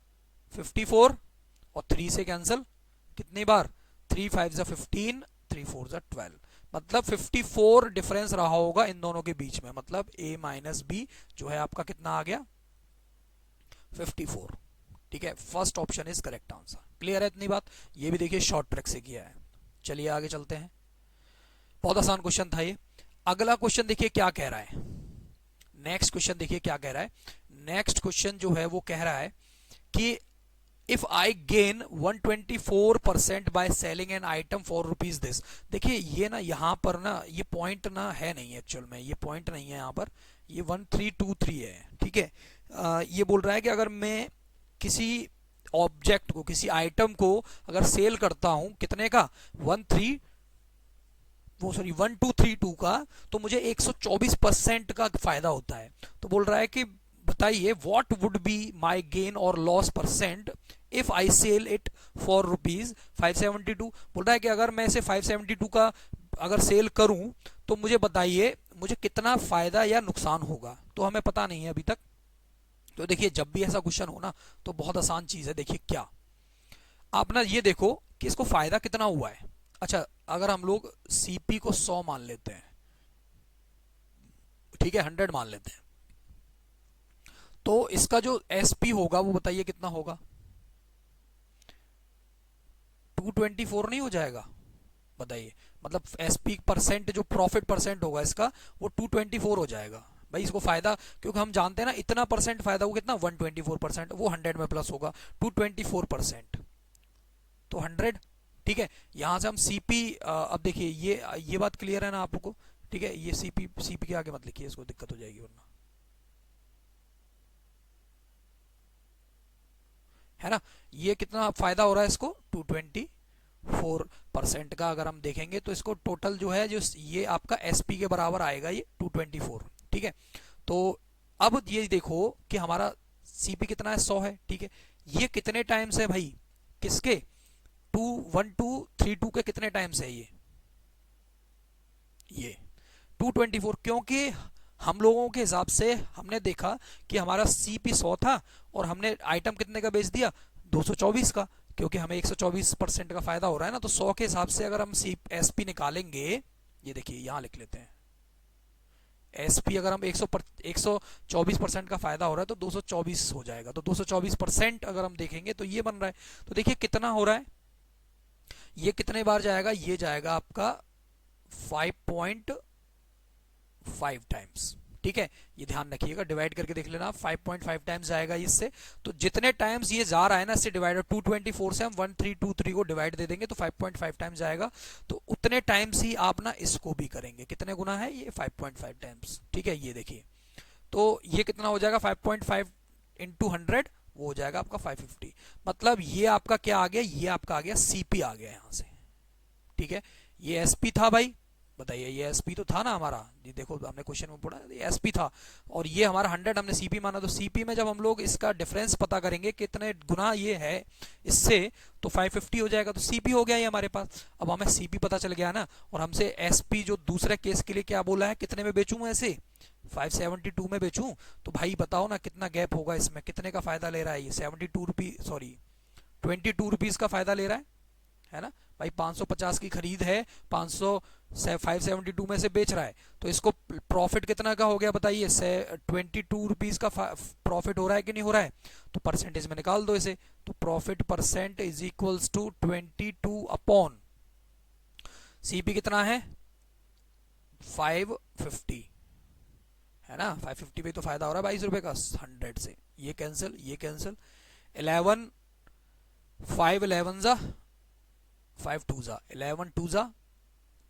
54 और 3 से कैंसिल, कितनी बार, 3 5 जा 15, 3 4 जा 12, मतलब 54 डिफरेंस रहा होगा इन दोनों के बीच में। मतलब a माइनस बी जो है आपका कितना आ गया, 54, ठीक है। First option is correct answer. Clear है इतनी बात, ये भी देखिए शॉर्ट ट्रिक से किया है। चलिए आगे चलते हैं, बहुत आसान क्वेश्चन था ये। अगला क्वेश्चन देखिए क्या कह रहा है, नेक्स्ट क्वेश्चन देखिए क्या कह रहा है। नेक्स्ट क्वेश्चन जो है वो कह रहा है कि if I gain 124% by selling an item for rupees this. देखिए ये ना यहाँ पर ना ये पॉइंट ना है नहीं, एक्चुअल में ये पॉइंट नहीं है यहाँ पर, ये 1323 है, ठीक है। ये बोल रहा है कि अगर मैं किसी ऑब्जेक्ट को, किसी आइटम को अगर सेल करता हूं कितने का, 1232 का, तो मुझे 124% का फायदा होता है। तो बोल रहा है कि बताइए what would be my gain और loss percent if I sell it for ₹572। बोल रहा है कि अगर मैं इसे 572 का अगर सेल करूं तो मुझे बताइए मुझे कितना फायदा या नुकसान होगा। तो हमें पता नहीं है अभी तक। तो देखिए जब भी ऐसा क्वेश्चन हो ना तो बहुत आसान चीज है। देखिए क्या, आप ना ये देखो कि इसको फायदा कितना हुआ है। अच्छा, अगर हम लोग सीपी को 100 मान लेते हैं, ठीक है, 100 मान लेते हैं, तो इसका जो एसपी होगा वो बताइए कितना होगा, 224 नहीं हो जाएगा? बताइए, मतलब एसपी परसेंट जो प्रॉफिट परसेंट होगा इसका वो 224 हो जाएगा। भाई इसको फायदा, क्योंकि हम जानते हैं ना इतना परसेंट फायदा होगा कितना, 124%, वो 100 में प्लस होगा 224%, तो 100, ठीक है। यहां से हम सीपी, अब देखिए ये बात क्लियर है ना आपको, ठीक है। ये सीपी, सीपी के आगे मत लिखिए, इसको दिक्कत हो जाएगी वरना, है ना। ये कितना फायदा हो रहा है इसको, 224% का। अगर हम देखेंगे तो इसको टोटल जो है, जो ये आपका एसपी के बराबर आएगा ये 224, ठीक है। तो अब ये देखो कि हमारा सीपी कितना है, 100 है, ठीक है। ये कितने टाइम्स है भाई, किसके, 1232 के कितने टाइम्स है ये 224, क्योंकि हम लोगों के हिसाब से हमने देखा कि हमारा सीपी 100 था और हमने आइटम कितने का बेच दिया, 224 का, क्योंकि हमें 124% का फायदा हो रहा है ना। तो 100 के हिसाब से अगर हम सी एसपी निकालेंगे, ये देखिए यहां लिख लेते हैं एसपी, अगर हम 124% का फायदा हो रहा है तो 224 हो जाएगा। तो 224% अगर हम देखेंगे तो ये बन रहा है। तो देखिए कितना हो रहा है, ये कितने बार जाएगा, ये जाएगा आपका 5.5 टाइम्स, ठीक है। ये ध्यान रखिएगा, डिवाइड करके देख लेना, 5.5 टाइम्स जाएगा इससे। तो जितने टाइम्स ये जा रहा है ना इससे डिवाइड, 224 से हम 1323 को डिवाइड दे देंगे तो 5.5 टाइम्स जाएगा। तो उतने टाइम्स ही आप ना इसको भी करेंगे। कितने गुना है ये, 5.5 टाइम्स, ठीक है। ये देखिए, तो ये कितना हो जाएगा, 5.5 इंटू 100, वो हो जाएगा आपका 550। मतलब ये आपका क्या आ गया, ये आपका आ गया सीपी आ गया यहां से, ठीक है। ये एसपी था भाई, बताइए, ये एसपी तो था ना हमारा, ये देखो हमने क्वेश्चन में पढ़ा, ये एसपी था, और ये हमारा 100 हमने सीपी माना। तो सीपी में जब हम लोग इसका डिफरेंस पता करेंगे कितने गुना ये है इससे, तो 550 हो जाएगा। तो सीपी हो गया ये हमारे पास। अब हमें सीपी पता चल गया ना, और हमसे एसपी जो दूसरे केस के लिए क्या बोला है, कितने में बेचूं ऐसे, 572 में बेचूं। तो भाई बताओ ना कितना गैप होगा इसमें, कितने का फायदा ले रहा है ये, 72 रुपीज, सॉरी 22 रुपीज का फायदा ले रहा है ना भाई। 550 की खरीद है, 572 में से बेच रहा है, तो इसको प्रॉफिट कितना का हो गया बताइए, 22 रुपीज का प्रॉफिट हो रहा है कि नहीं हो रहा है। तो परसेंटेज में निकाल दो इसे, तो profit percent is equals to 22 upon CP कितना है, 550, है ना। 550 पे तो फायदा हो रहा है 22 रुपए का 100 से। ये कैंसिल, ये कैंसिल, 11 5 11 जा, 5 2 जा, 11 2 जा,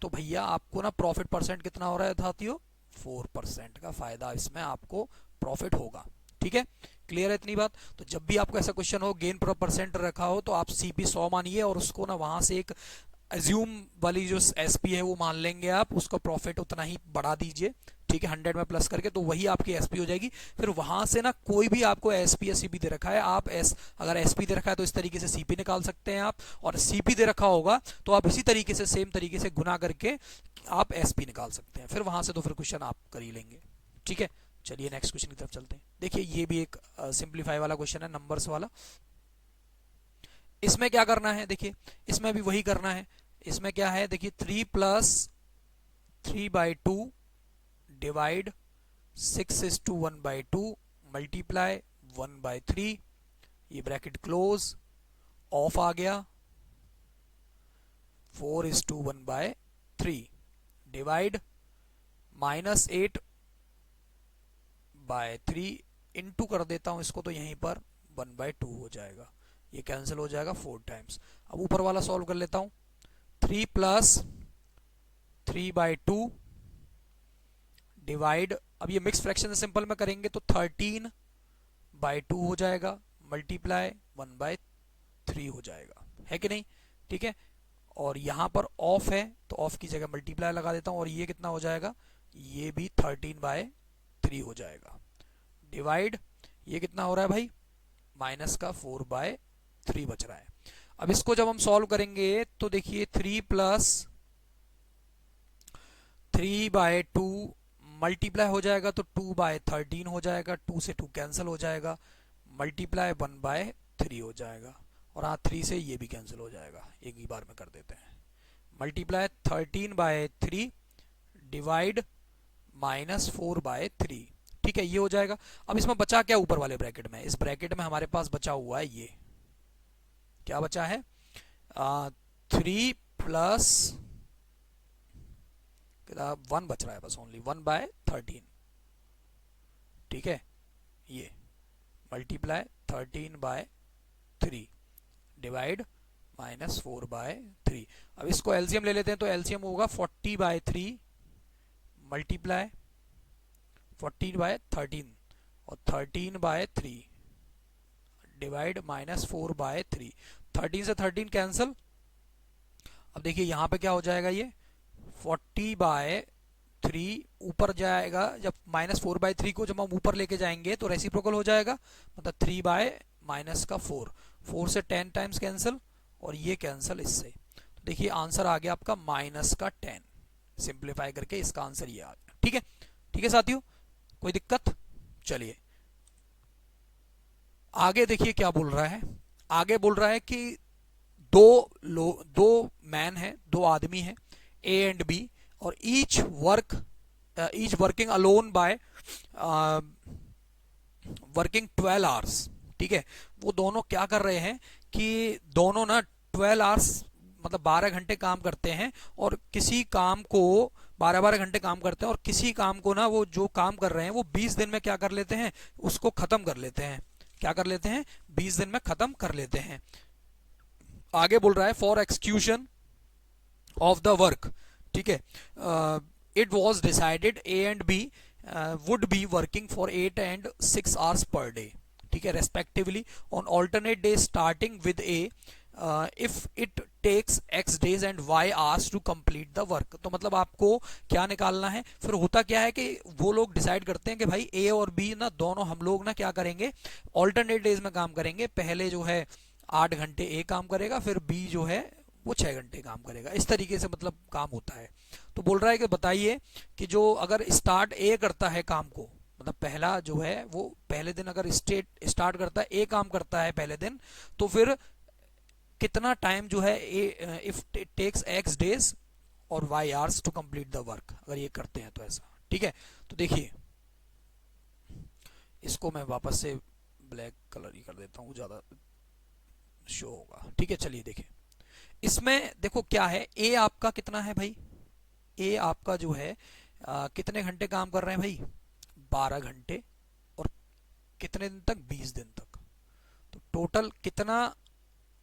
तो भैया आपको ना प्रॉफिट परसेंट कितना हो रहा है साथियों, 4% का फायदा इसमें आपको प्रॉफिट होगा, ठीक है। क्लियर है इतनी बात। तो जब भी आपको ऐसा क्वेश्चन हो, गेन पर परसेंट रखा हो, तो आप सीपी 100 मानिए और उसको ना वहां से एक एज्यूम वाली जो एसपी है वो मान लेंगे आप, उसका प्रॉफिट उतना ही बढ़ा दीजिए, ठीक है, 100 में प्लस करके, तो वही आपकी एसपी हो जाएगी। फिर वहां से ना कोई भी आपको एसपी या सीपी दे रखा है, आप अगर एसपी दे रखा है तो इस तरीके से सीपी निकाल सकते हैं आप, और सीपी दे रखा होगा तो आप इसी तरीके से सेम तरीके से गुना करके आप एसपी निकाल सकते हैं। फिर वहां से तो फिर क्वेश्चन आप कर ही लेंगे, ठीक है। चलिए नेक्स्ट क्वेश्चन की तरफ चलते हैं। देखिए ये भी एक सिंप्लीफाई वाला क्वेश्चन है, नंबर्स वाला। इसमें क्या करना है, देखिए इसमें भी वही करना है। इसमें क्या है, देखिए 3 प्लस 3/2 डिवाइड 6:1/2 मल्टीप्लाई 1/3, ये ब्रैकेट क्लोज, ऑफ आ गया, 4:1/3 डिवाइड -8/3 इंटू कर देता हूं इसको, तो यहीं पर 1/2 हो जाएगा, ये कैंसिल हो जाएगा 4 टाइम्स। अब ऊपर वाला सॉल्व कर लेता हूं, 3 प्लस 3/2 डिवाइड अब ये मिक्स फ्रैक्शन से सिंपल में करेंगे तो 13/2 हो जाएगा, मल्टीप्लाई 1/3 हो जाएगा, है कि नहीं? ठीक है, और यहाँ पर ऑफ है तो ऑफ की जगह मल्टीप्लाई लगा देता हूँ, और ये कितना हो जाएगा, ये भी 13/3 हो जाएगा, डिवाइड ये कितना हो रहा है भाई, माइनस का 4/3 बच रहा है। अब इसको जब हम सॉल्व करेंगे तो देखिए 3 + 3/2 मल्टीप्लाई हो जाएगा तो 2/13 हो जाएगा, 2 से 2 कैंसिल हो जाएगा, मल्टीप्लाई 1/3 हो जाएगा, और हाँ 3 से ये भी कैंसिल हो जाएगा, एक ही बार में कर देते हैं, मल्टीप्लाई 13/3 डिवाइड -4/3। ठीक है, ये हो जाएगा। अब इसमें बचा क्या ऊपर वाले ब्रैकेट में, इस ब्रैकेट में हमारे पास बचा हुआ है ये क्या बचा है, 3 + 1 बच रहा है बस, ओनली 1/13। ठीक है, ये मल्टीप्लाई 13/3 डिवाइड -4/3। अब इसको एलसीएम ले लेते हैं तो एलसीएम होगा 40/3 मल्टीप्लाई 40/13 और 13/3 डिवाइड -4/3। 13 से 13 कैंसिल। अब देखिए यहाँ पे क्या हो जाएगा, ये 40/3 ऊपर जाएगा, जब -4/3 को जब हम ऊपर लेके जाएंगे तो रेसिप्रोकल हो जाएगा, मतलब 3/-4, 4 से 10 टाइम्स कैंसिल, और ये कैंसिल इससे। तो देखिए आंसर आ गया आपका -10। सिंप्लीफाई करके इसका आंसर ये आ गया। ठीक है, ठीक है साथियों, कोई दिक्कत? चलिए आगे देखिए क्या बोल रहा है। आगे बोल रहा है कि दो मैन है, दो आदमी है, ए एंड बी, और each working alone by working 12 hours. ठीक है, वो दोनों क्या कर रहे हैं कि दोनों ना 12 आवर्स मतलब 12 घंटे काम करते हैं, और किसी काम को 12-12 घंटे काम करते हैं, और किसी काम को ना वो जो काम कर रहे हैं वो 20 दिन में क्या कर लेते हैं, उसको खत्म कर लेते हैं। क्या कर लेते हैं, 20 दिन में खत्म कर लेते हैं। आगे बोल रहा है for execution of the work. ठीक है, it was decided A and B would be working for 8 and 6 hours per day, ठीक है, respectively on alternate day starting with A if it takes x days and y hours to complete the work। तो मतलब आपको क्या निकालना है, फिर होता क्या है कि वो लोग डिसाइड करते हैं कि भाई ए और बी ना दोनों हम लोग ना क्या करेंगे, ऑल्टरनेट डेज में काम करेंगे। पहले जो है 8 घंटे ए काम करेगा, फिर बी जो है वो 6 घंटे काम करेगा। इस तरीके से मतलब काम होता है। तो बोल रहा है कि बताइए कि जो अगर स्टार्ट ए करता है काम को, मतलब पहला जो है वो पहले दिन अगर स्टार्ट करता है, ए काम करता है पहले दिन, तो फिर कितना टाइम जो है इफ टेक्स x days और y hours to complete the work, अगर ये करते हैं तो ऐसा। ठीक है, तो देखिए इसको मैं वापस से ब्लैक कलर ही कर देता हूँ, ज्यादा शो होगा। ठीक है, चलिए देखिए इसमें देखो क्या है, ए आपका कितना है भाई, ए आपका जो है कितने घंटे काम कर रहे हैं भाई, 12 घंटे, और कितने दिन तक, 20 दिन तक। तो टोटल कितना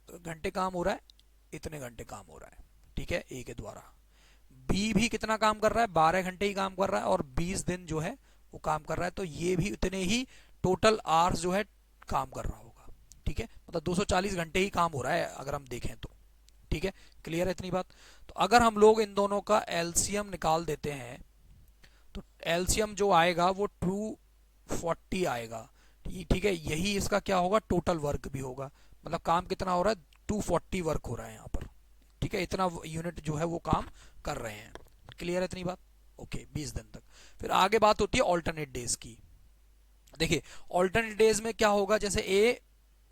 घंटे काम हो रहा है, इतने घंटे काम हो रहा है। ठीक है, ए के द्वारा। बी भी कितना काम कर रहा है, 12 घंटे ही काम कर रहा है, और 20 दिन जो है वो काम कर रहा है, तो ये भी उतने ही टोटल आवर्स जो है काम कर रहा होगा। ठीक है, मतलब 240 घंटे ही काम हो रहा है अगर हम देखें तो। ठीक है, क्लियर है इतनी बात? तो अगर हम लोग इन दोनों का एलसीएम निकाल देते हैं तो एलसीएम जो आएगा वो 240 आएगा। ठीक है, यही इसका क्या होगा, टोटल वर्क भी होगा, मतलब काम कितना हो रहा है, 240 वर्क हो रहा है यहाँ पर। ठीक है, इतना यूनिट जो है वो काम कर रहे हैं। क्लियर है इतनी बात? ओके, 20 दिन तक। फिर आगे बात होती है ऑल्टरनेट डेज की। देखिए ऑल्टरनेट डेज में क्या होगा, जैसे ए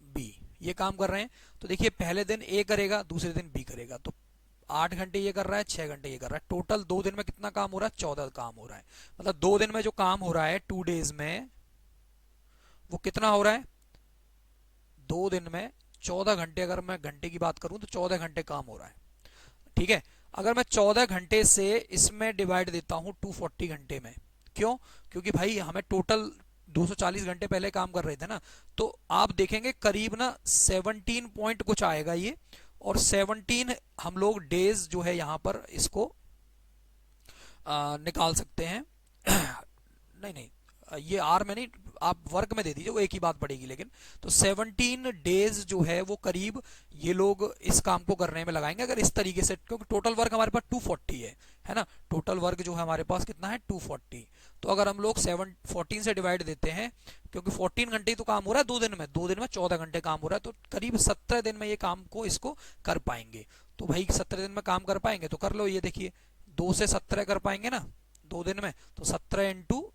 बी ये काम कर रहे हैं, तो देखिए पहले दिन ए करेगा, दूसरे दिन बी करेगा, तो 8 घंटे ये कर रहा है, 6 घंटे ये कर रहा है, टोटल 2 दिन में कितना काम हो रहा है, 14 काम हो रहा है। मतलब 2 दिन में जो काम हो रहा है 2 डेज में, वो कितना हो रहा है, 2 दिन में 14 घंटे। अगर मैं घंटे की बात करूं तो 14 घंटे काम हो रहा है। ठीक है, अगर मैं 14 घंटे से इसमें डिवाइड देता हूं 240 घंटे में, क्यों, क्योंकि भाई हमें टोटल 240 घंटे पहले काम कर रहे थे ना, तो आप देखेंगे करीब ना 17 पॉइंट कुछ आएगा ये, और 17 हम लोग डेज जो है यहाँ पर इसको निकाल सकते हैं नहीं नहीं, ये आर में नहीं, आप वर्क में दे दीजिए, वो एक ही बात पड़ेगी। लेकिन तो 17 डेज जो है वो करीब ये लोग इस काम को करने में लगाएंगे अगर इस तरीके से, क्योंकि टोटल वर्क हमारे पास 240 है ना। टोटल वर्क जो है हमारे पास कितना है 240। तो अगर हम लोग 14 से डिवाइड देते हैं, क्योंकि 14 घंटे ही तो काम हो रहा है 2 दिन में 14 घंटे काम हो रहा है, तो करीब 17 दिन में ये काम को इसको कर पाएंगे। तो भाई 17 दिन में काम कर पाएंगे तो कर लो, ये देखिए 2 से 17 कर पाएंगे ना 2 दिन में, तो 17 इंटू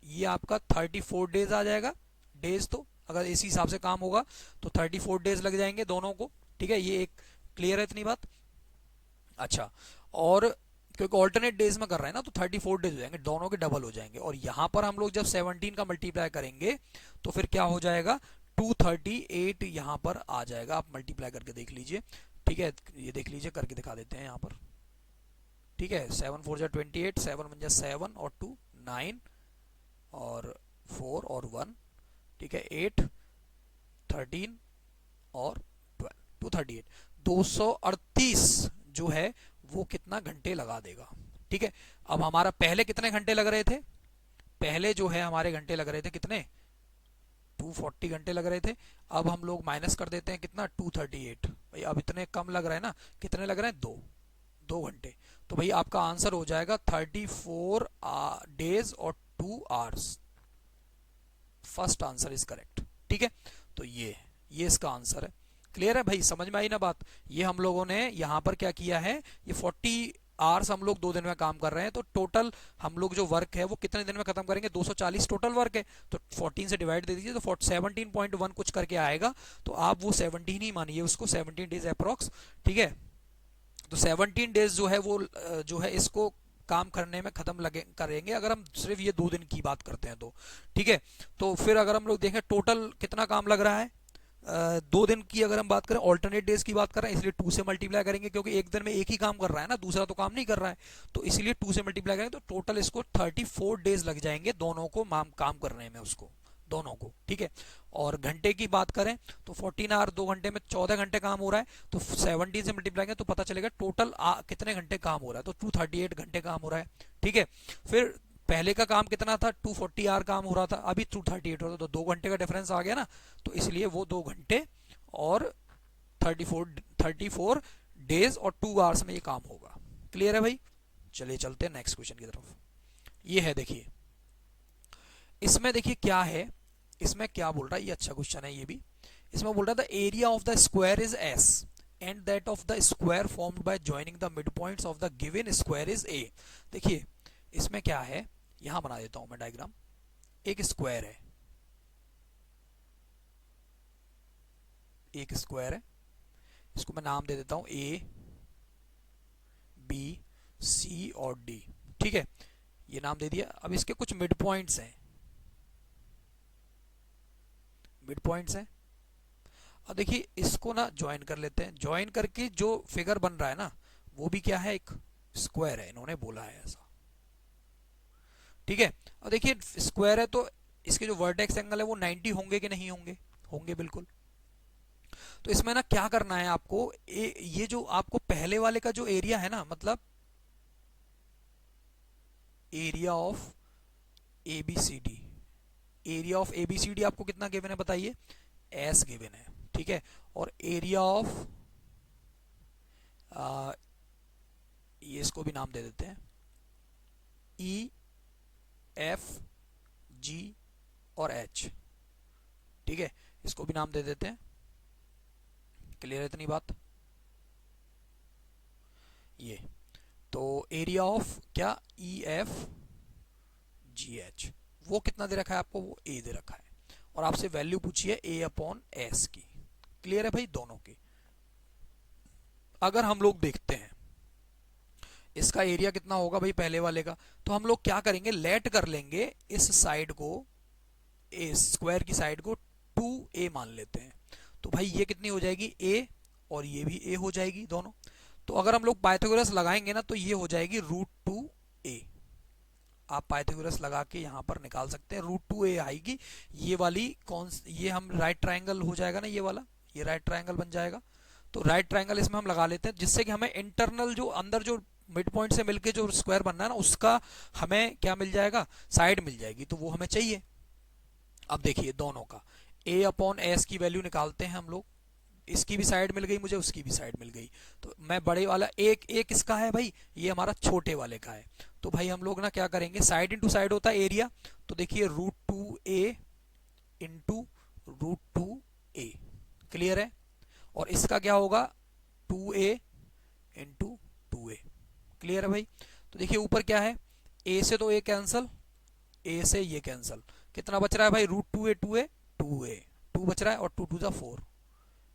ये आपका 34 डेज आ जाएगा। डेज तो अगर इसी हिसाब से काम होगा तो 34 डेज लग जाएंगे दोनों को, ठीक है। ये एक क्लियर है इतनी बात। अच्छा, और क्योंकि ऑल्टरनेट डेज में कर रहे हैं ना तो 34 डेज हो जाएंगे, दोनों के डबल हो जाएंगे। और यहाँ पर हम लोग जब 17 का मल्टीप्लाई करेंगे तो फिर क्या हो जाएगा 238 यहाँ पर आ जाएगा। आप मल्टीप्लाई करके देख लीजिए, ठीक है। ये देख लीजिए, करके दिखा देते हैं यहाँ पर, ठीक है। 7 4 जा 28, 7 1 जा 7 और 2 9 और 4 और 1, ठीक है। 8 13 और 12, 238, 238 जो है वो कितना घंटे लगा देगा, ठीक है। अब हमारा पहले कितने घंटे लग रहे थे, पहले जो है हमारे घंटे लग रहे थे कितने 240 घंटे लग रहे थे। अब हम लोग माइनस कर देते हैं कितना 238, भाई अब इतने कम लग रहा है ना, कितने लग रहे हैं 2 घंटे। तो भाई आपका आंसर हो जाएगा 34 डेज और 2 hours. First answer is correct, ठीक है। तो ये इसका आंसर है। क्लियर है भाई, समझ में आई ना बात। ये हम लोगों ने यहाँ पर क्या किया है, ये 40 आवर्स हम लोग 2 दिन में काम कर रहे हैं, तो टोटल हम लोग जो वर्क है वो कितने दिन में खत्म करेंगे, 240 टोटल वर्क है। तो 14 से डिवाइड दे दीजिए तो 17.1 कुछ करके आएगा, तो आप वो 17 ही मानिए उसको, 17 डेज अप्रोक्स, ठीक है। तो 17 डेज जो है वो जो है इसको काम करने में खत्म लगे करेंगे अगर हम सिर्फ ये 2 दिन की बात करते हैं तो, ठीक है। तो फिर अगर हम लोग देखें टोटल कितना काम लग रहा है, 2 दिन की अगर हम बात करें, ऑल्टरनेट डेज की बात कर रहे हैं इसलिए 2 से मल्टीप्लाई करेंगे, क्योंकि एक दिन में एक ही काम कर रहा है ना, दूसरा तो काम नहीं कर रहा है, तो इसलिए 2 से मल्टीप्लाई करेंगे तो टोटल इसको 34 डेज लग जाएंगे दोनों को काम करने में, उसको दोनों को, ठीक है। और घंटे की बात करें तो 14 आवर 2 घंटे में 14 घंटे काम हो रहा है, तो 17 से मल्टीप्लाई करें तो पता चलेगा टोटल कितने घंटे काम हो रहा है, तो 238 घंटे काम हो रहा है, ठीक है। फिर पहले का काम कितना था 240 आवर काम हो रहा था, अभी 238 हो रहा, तो 2 घंटे का डिफरेंस आ गया ना, तो इसलिए वो 2 घंटे और 34 डेज और 2 आवर्स में ये काम होगा। क्लियर है भाई, चलिए चलते हैं नेक्स्ट क्वेश्चन की तरफ। ये है देखिए, इसमें देखिए क्या है, इसमें क्या बोल रहा है, ये अच्छा क्वेश्चन है ये भी। इसमें बोल रहा था area of the square is S and that of the square formed by joining the mid points of the given square is a. देखिए इसमें क्या है, यहां बना देता हूं मैं डायग्राम। एक स्क्वायर है, एक स्क्वायर है, इसको मैं नाम दे देता हूं ए बी सी और डी, ठीक है। ये नाम दे दिया। अब इसके कुछ मिड पॉइंट्स हैं, मिड पॉइंट्स हैं। अब देखिए इसको ना ज्वाइन कर लेते हैं, ज्वाइन करके जो फिगर बन रहा है ना वो भी क्या है, एक स्क्वायर है, इन्होंने बोला है ऐसा, ठीक है। अब देखिए स्क्वायर है तो इसके जो वर्टेक्स एंगल है वो 90 होंगे कि नहीं होंगे, होंगे बिल्कुल। तो इसमें ना क्या करना है आपको, ये जो आपको पहले वाले का जो एरिया है ना, मतलब area of ABCD, area of ABCD आपको कितना गिवन है बताइए, एस गिवन है, ठीक है। और एरिया ऑफ ये इसको भी नाम दे देते हैं ई एफ जी और एच, ठीक है, इसको भी नाम दे देते हैं। क्लियर है इतनी बात। ये तो एरिया ऑफ क्या ई एफ जी एच, वो कितना दे रखा है आपको, वो ए दे रखा है, और आपसे वैल्यू पूछी है ए अपॉन एस की। क्लियर है भाई दोनों की। अगर हम लोग देखते हैं इसका एरिया कितना होगा भाई पहले वाले का, तो हम लोग क्या करेंगे, लेट कर लेंगे इस साइड को, इस स्क्वायर की साइड को 2a मान लेते हैं। तो भाई ये कितनी हो जाएगी a, और ये भी a हो जाएगी दोनों। तो अगर हम लोग पाइथागोरस लगाएंगे ना तो ये हो जाएगी √2a। आप पाइथागोरस लगा के यहाँ पर निकाल सकते हैं, √2a आएगी। ये वाली कौन, ये हम राइट ट्राइंगल हो जाएगा ना, ये वाला, ये राइट ट्राइंगल बन जाएगा। तो राइट ट्राइंगल इसमें हम लगा लेते हैं, जिससे कि हमें इंटरनल जो अंदर जो मिड पॉइंट से मिलके जो स्क्वायर बनना है ना, उसका हमें क्या मिल जाएगा, साइड मिल जाएगी, तो वो हमें चाहिए। अब देखिए दोनों का a अपॉन एस की वैल्यू निकालते हैं हम लोग। इसकी भी साइड मिल गई मुझे, उसकी भी साइड मिल गई, तो मैं बड़े वाला एक एक किसका है भाई, ये हमारा छोटे वाले का है। तो भाई हम लोग ना क्या करेंगे, साइड इंटू साइड होता है एरिया, तो देखिए √2a इंटू √2a, क्लियर है। और इसका क्या होगा, 2a इंटू 2a, क्लियर है भाई। तो देखिए ऊपर क्या है, a से तो a कैंसल, a से ये कैंसल, कितना बच रहा है भाई, √2a 2a 2a, 2 बच रहा है, और 2 2 जा 4,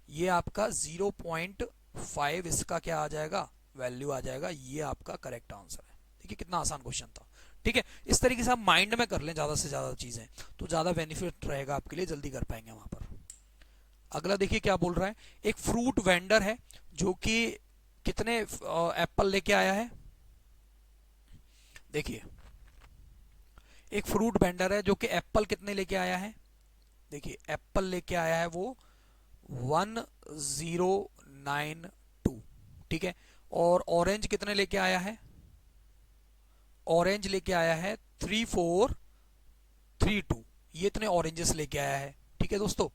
ये आपका 0.5 इसका क्या आ जाएगा, वैल्यू आ जाएगा, ये आपका करेक्ट आंसर है। देखिए कितना आसान क्वेश्चन था, ठीक है। इस तरीके से आप माइंड में कर लें ज्यादा से ज्यादा चीजें, तो ज्यादा बेनिफिट रहेगा आपके लिए, जल्दी कर पाएंगे वहां पर। अगला देखिए क्या बोल रहा है, एक फ्रूट वेंडर है जो कि कितने एप्पल लेके आया है। देखिए एक फ्रूट वेंडर है जो कि एप्पल कितने लेके आया है, देखिए एप्पल लेके आया है वो 1092, ठीक है। और ऑरेंज कितने लेके आया है, ऑरेंज लेके आया है 3432, ये इतने ऑरेंजेस लेके आया है, ठीक है दोस्तों।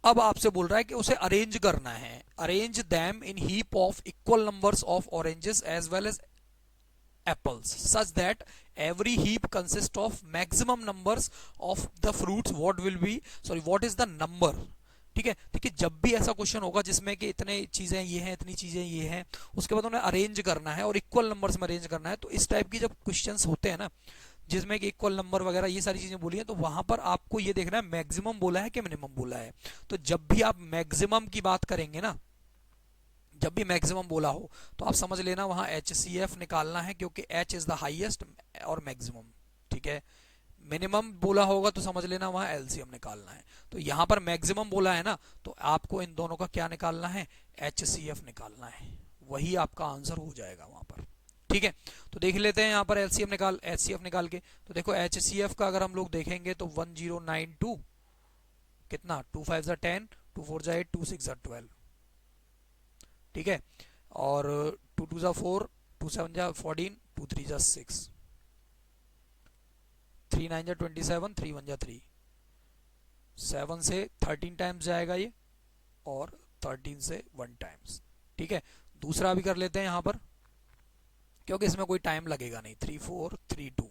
अब आपसे बोल रहा है कि उसे अरेंज करना है, arrange them in heap of equal numbers of oranges as well as apples such that every heap consists of maximum numbers of the fruits, what is the number, ठीक है। देखिए जब भी ऐसा क्वेश्चन होगा जिसमें कि इतने चीजें ये हैं, इतनी चीजें ये हैं, उसके बाद उन्हें अरेंज करना है और इक्वल नंबर्स में अरेंज करना है, तो इस टाइप की जब क्वेश्चंस होते हैं ना जिसमें कि इक्वल नंबर वगैरह ये सारी चीजें बोली हैं, तो वहां पर आपको ये देखना है मैक्सिमम बोला है कि मिनिमम बोला है। तो जब भी आप मैक्सिमम की बात करेंगे ना, जब भी मैक्सिमम बोला हो, तो आप समझ लेना वहां HCF निकालना है, क्योंकि H इज द हाईएस्ट और मैक्सिमम, ठीक है। मिनिमम बोला होगा तो समझ लेना वहां LCM निकालना है। तो यहां पर मैक्सिमम बोला है ना, तो आपको इन दोनों का क्या निकालना है, HCF निकालना है, वही आपका आंसर हो जाएगा वहां पर, ठीक है। तो देख लेते हैं यहाँ पर HCF निकाल के। तो देखो HCF का अगर हम लोग देखेंगे तो 1092 कितना, 2 5 10, 2 4 8, 2 6 12, ठीक है। और 2 2 4, 2 7 14, 2 3 6, 3 9 27, 3 1 3, 7 से 13 टाइम्स जाएगा ये, और 13 से 1 टाइम्स, ठीक है। दूसरा भी कर लेते हैं यहाँ पर, क्योंकि इसमें कोई टाइम लगेगा नहीं। 3 4 3 2,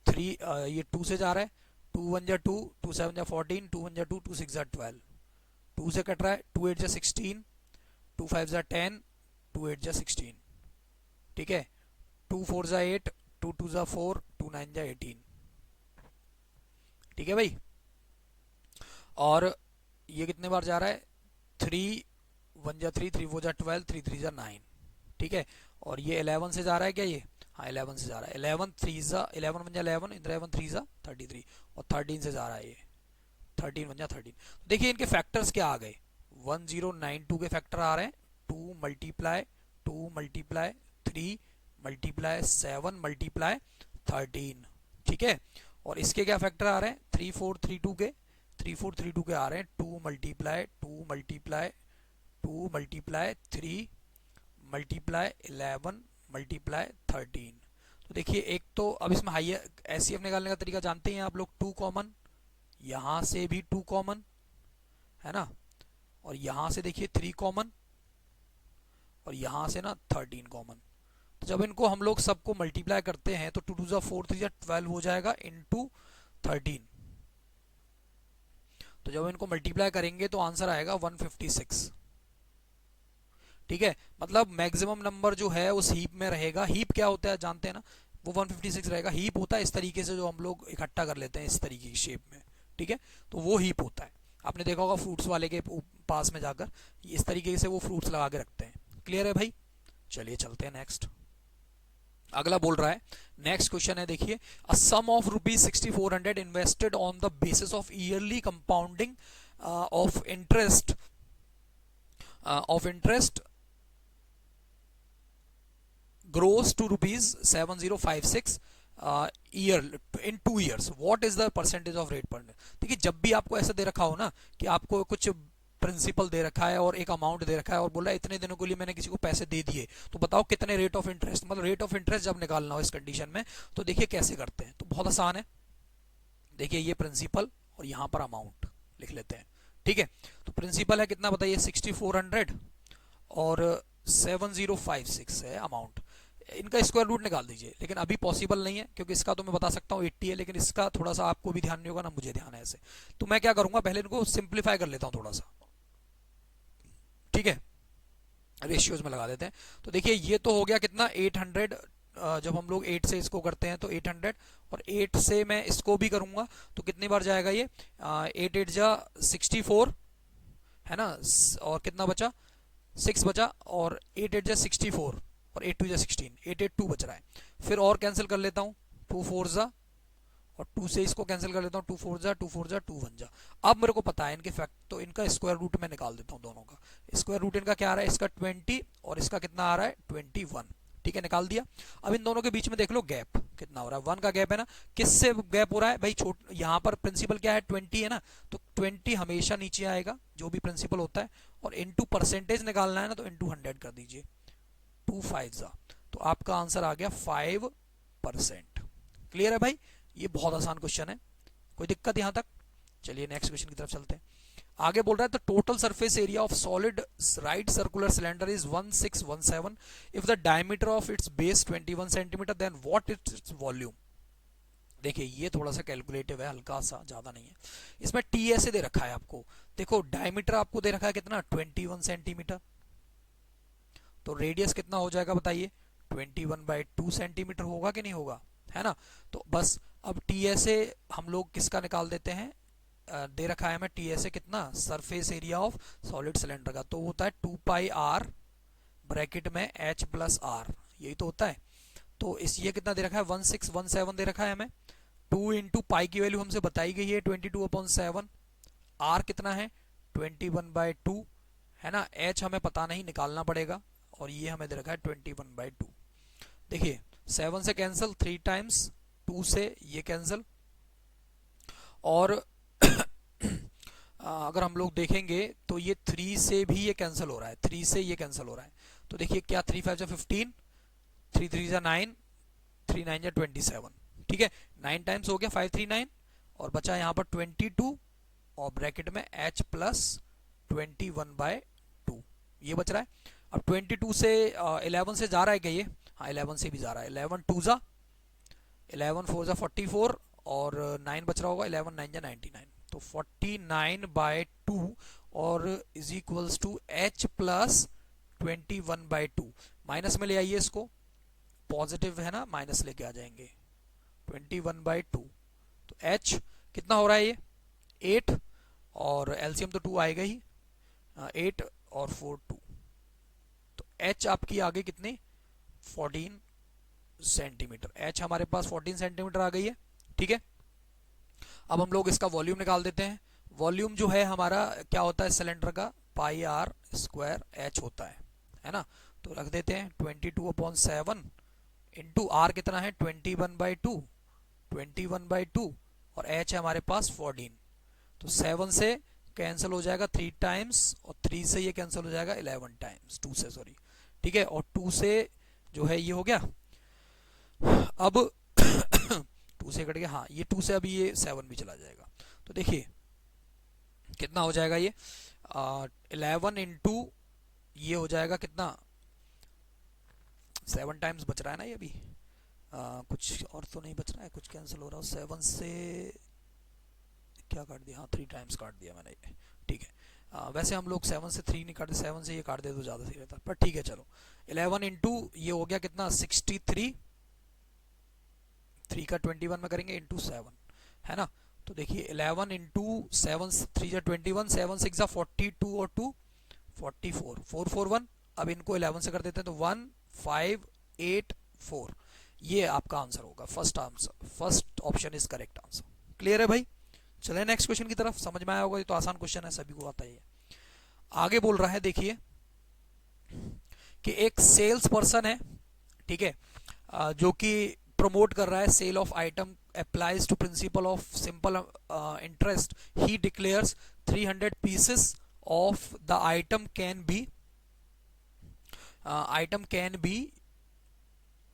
3 ये 2 से जा रहा है, 2 1 2, 2 7 14, 2 1 2, 2 6 12, 2 से कट रहा है, 2 8 16, 2 5 10, 2 8 16, ठीक है। 2 4 8, 2 2 4, 2 9 18, ठीक है भाई। और ये कितने बार जा रहा है, 3 1 3, 3 4 12, 3 3 9, ठीक है। और ये 11 से जा रहा है क्या, ये हाँ 11 से जा रहा है, 11 3 11 1 11, इधर 11 3 33, और 13 से जा रहा है ये 13 1 13। देखिए इनके फैक्टर्स क्या आ गए, 1092 के फैक्टर आ रहे हैं, 2 मल्टीप्लाई 2 मल्टीप्लाई 3 मल्टीप्लाई 7 मल्टीप्लाई 13, ठीक है। और इसके क्या फैक्टर आ रहे हैं, 3432 के, 3432 के आ रहे हैं 2 multiply 2 multiply 2 multiply 3 multiply 11 multiply 13। तो देखिए एक तो अब इसमें हाई HCF निकालने का तरीका जानते हैं आप लोग, 2 कॉमन, यहां से भी 2 कॉमन है ना, और यहां से देखिए 3 कॉमन, और यहां से ना 13 कॉमन। तो जब इनको हम लोग सबको मल्टीप्लाई करते हैं तो 2 2 4 3 12 हो जाएगा इंटू 13। तो जब इनको मल्टीप्लाई करेंगे तो आंसर आएगा 156, ठीक है। मतलब मैक्सिमम नंबर जो है उस हीप में रहेगा, हीप क्या होता है जानते हैं ना, वो 156 रहेगा। हीप होता है इस तरीके से जो हम लोग इकट्ठा कर लेते हैं इस तरीके की शेप में, ठीक है। तो वो हीप होता है, आपने देखा होगा फ्रूट्स वाले के पास में जाकर इस तरीके से वो फ्रूट्स लगा के रखते हैं। क्लियर है भाई, चलिए चलते हैं नेक्स्ट। अगला बोल रहा है, नेक्स्ट क्वेश्चन है देखिए, a sum of ₹6400 invested on the basis of yearly compounding of interest grows to ₹7056 year in 2 years, what is the percentage of rate per annum। देखिए जब भी आपको ऐसा दे रखा हो ना कि आपको कुछ प्रिंसिपल दे रखा है और एक अमाउंट दे रखा है और बोला इतने दिनों के लिए मैंने किसी को पैसे दे दिए, तो बताओ कितने रेट ऑफ इंटरेस्ट, मतलब रेट ऑफ इंटरेस्ट जब निकालना हो इस कंडीशन में, तो देखिए कैसे करते हैं। तो बहुत आसान है, देखिए ये प्रिंसिपल और यहाँ पर अमाउंट लिख लेते हैं, ठीक है। तो प्रिंसिपल है कितना बताइए 6400 और 7056 है अमाउंट। इनका स्क्वायर रूट निकाल दीजिए, लेकिन अभी पॉसिबल नहीं है क्योंकि इसका तो मैं बता सकता हूँ 80 है, लेकिन इसका थोड़ा सा आपको भी ध्यान नहीं होगा ना मुझे ध्यान है ऐसे। तो मैं क्या करूंगा, पहले इनको सिंप्लीफाई कर लेता हूँ थोड़ा सा, ठीक है, रेशियोज में लगा देते हैं। तो देखिए ये तो हो गया कितना 800, जब हम लोग 8 से इसको करते हैं तो 800, और 8 से मैं इसको भी करूंगा तो कितनी बार जाएगा ये, 8 8 जा 64 है ना, और कितना बचा 6 बचा, और 8 8 जा 64 और 8 2 जा 16, 882 बच रहा है। फिर और कैंसिल कर लेता हूँ, 2 4 जा, और 2 से इसको कैंसिल कर लेता हूँ, 2 4 जा 2 4 जा 2 1 जा। अब मेरे को पता है इनके फैक्ट, तो इनका स्क्वायर रूट मैं निकाल देता हूँ दोनों का। स्क्वायर रूट इनका क्या आ रहा है, इसका 20 और इसका कितना आ रहा है 21, ठीक है, निकाल दिया। अब इन दोनों के बीच में देख लो गैप कितना हो रहा है, 1 का गैप है ना। किससे गैप हो रहा है भाई, यहाँ पर प्रिंसिपल क्या है 20 है ना, तो 20 हमेशा नीचे आएगा जो भी प्रिंसिपल होता है, और इनटू परसेंटेज निकालना है ना, तो इनटू 100 कर दीजिए, 2 5 जा, तो आपका आंसर आ गया 5%। क्लियर है भाई, ये बहुत आसान क्वेश्चन है, कोई दिक्कत यहां तक। चलिए नेक्स्ट क्वेश्चन की तरफ चलते हैं। आगे बोल रहा है the total surface area of solid right circular cylinder is 1617 if the diameter of its base 21 centimetre then what its volume. देखिए ये थोड़ा सा कैलकुलेटिव है, हल्का सा, ज्यादा नहीं है। इसमें टी ऐसे दे रखा है आपको, देखो डायमीटर आपको दे रखा है कितना 21 सेंटीमीटर, तो रेडियस कितना हो जाएगा बताइए 21/2 सेंटीमीटर होगा कि नहीं होगा, है ना। तो बस अब टी ए से हम लोग किसका निकाल देते हैं, दे रखा है हमें टी ए से कितना surface area of solid cylinder का, तो होता है 2 पाई आर ब्रैकेट में एच प्लस आर, यही तो होता है। तो इस ये कितना दे रखा है 1617 दे रखा है हमें, 2 इंटू पाई की वैल्यू हमसे बताई गई है 22/7, आर कितना है 21/2 है ना, एच हमें पता नहीं निकालना पड़ेगा, और ये हमें दे रखा है 21/2। देखिए 7 से कैंसिल, 3 टाइम्स 2 से ये कैंसिल, और अगर हम लोग देखेंगे तो ये 3 से भी ये कैंसिल हो रहा है, 3 से ये कैंसिल हो रहा है। तो देखिए क्या 3 5 जा 15, 3 3 जा 9, 3 9 जा 27, ठीक है, 9 टाइम्स हो गया 539, और बचा यहाँ पर 22 और ब्रैकेट में h प्लस 21/2 ये बच रहा है। अब 22 से 11 से जा रहा है क्या ये, हाँ 11 से भी जा रहा है, 11 2 जा 11 4 जा 44, और 9 बच रहा होगा, 11 9 जा 99, तो 49/2 और is equals to h plus 21/2। Minus में ले आइए इसको, पॉजिटिव है ना, माइनस लेके आ जाएंगे 21/2, तो h कितना हो रहा है ये 8, और एलसीएम तो 2 आएगा ही, 8 और 4 2, तो h आपकी आ गई कितनी 14 सेंटीमीटर, h हमारे पास 14 सेंटीमीटर आ गई है, ठीक है। अब हम लोग इसका वॉल्यूम निकाल देते हैं। वॉल्यूम जो है हमारा क्या होता है सिलेंडर का, पाई आर स्क्वायर एच होता है ना। तो रख देते हैं 22/7 इंटू आर कितना है 21/2, 21/2, और एच है हमारे पास 14, तो 7 से कैंसिल हो जाएगा 3 टाइम्स, और 3 से ये कैंसिल हो जाएगा 11 टाइम्स, 2 से सॉरी, ठीक है, और 2 से जो है ये हो गया, अब 2 से कट गया, हाँ ये 2 से अभी ये 7 भी चला जाएगा। तो देखिए कितना हो जाएगा ये 11 इंटू ये हो जाएगा कितना 7 टाइम्स बच रहा है ना ये अभी, कुछ और तो नहीं बच रहा है, कुछ कैंसिल हो रहा है 7 से, क्या काट दिया, हाँ 3 टाइम्स काट दिया मैंने ये, ठीक है। वैसे हम लोग 7 से 3 नहीं काटते, 7 से ये काट दे तो ज़्यादा सही रहता, पर ठीक है चलो। 11 इंटू ये हो गया कितना 63, 3 का 21 में करेंगे इंटू 7 है ना। तो देखिए 11 इंटू 7 3 जा 21, 7 6 जा 42 और 2 44, 441, अब इनको 11 से कर देते हैं तो 1584, ये आपका आंसर होगा, first answer, first option is correct answer. Clear है भाई, चले नेक्स्ट क्वेश्चन की तरफ, समझ में आया होगा, ये तो आसान क्वेश्चन है, सभी को आता ही है। आगे बोल रहा है देखिए कि एक सेल्स पर्सन है, ठीक है, जो कि प्रमोट कर रहा है sale of item applies to principle of simple interest, he declares 300 pieces of the item can be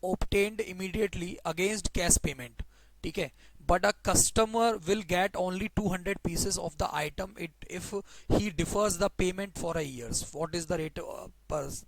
obtained immediately against cash payment. ठीक है, but a customer will get only 200 pieces of the item if he defers the payment for a years. What is the rate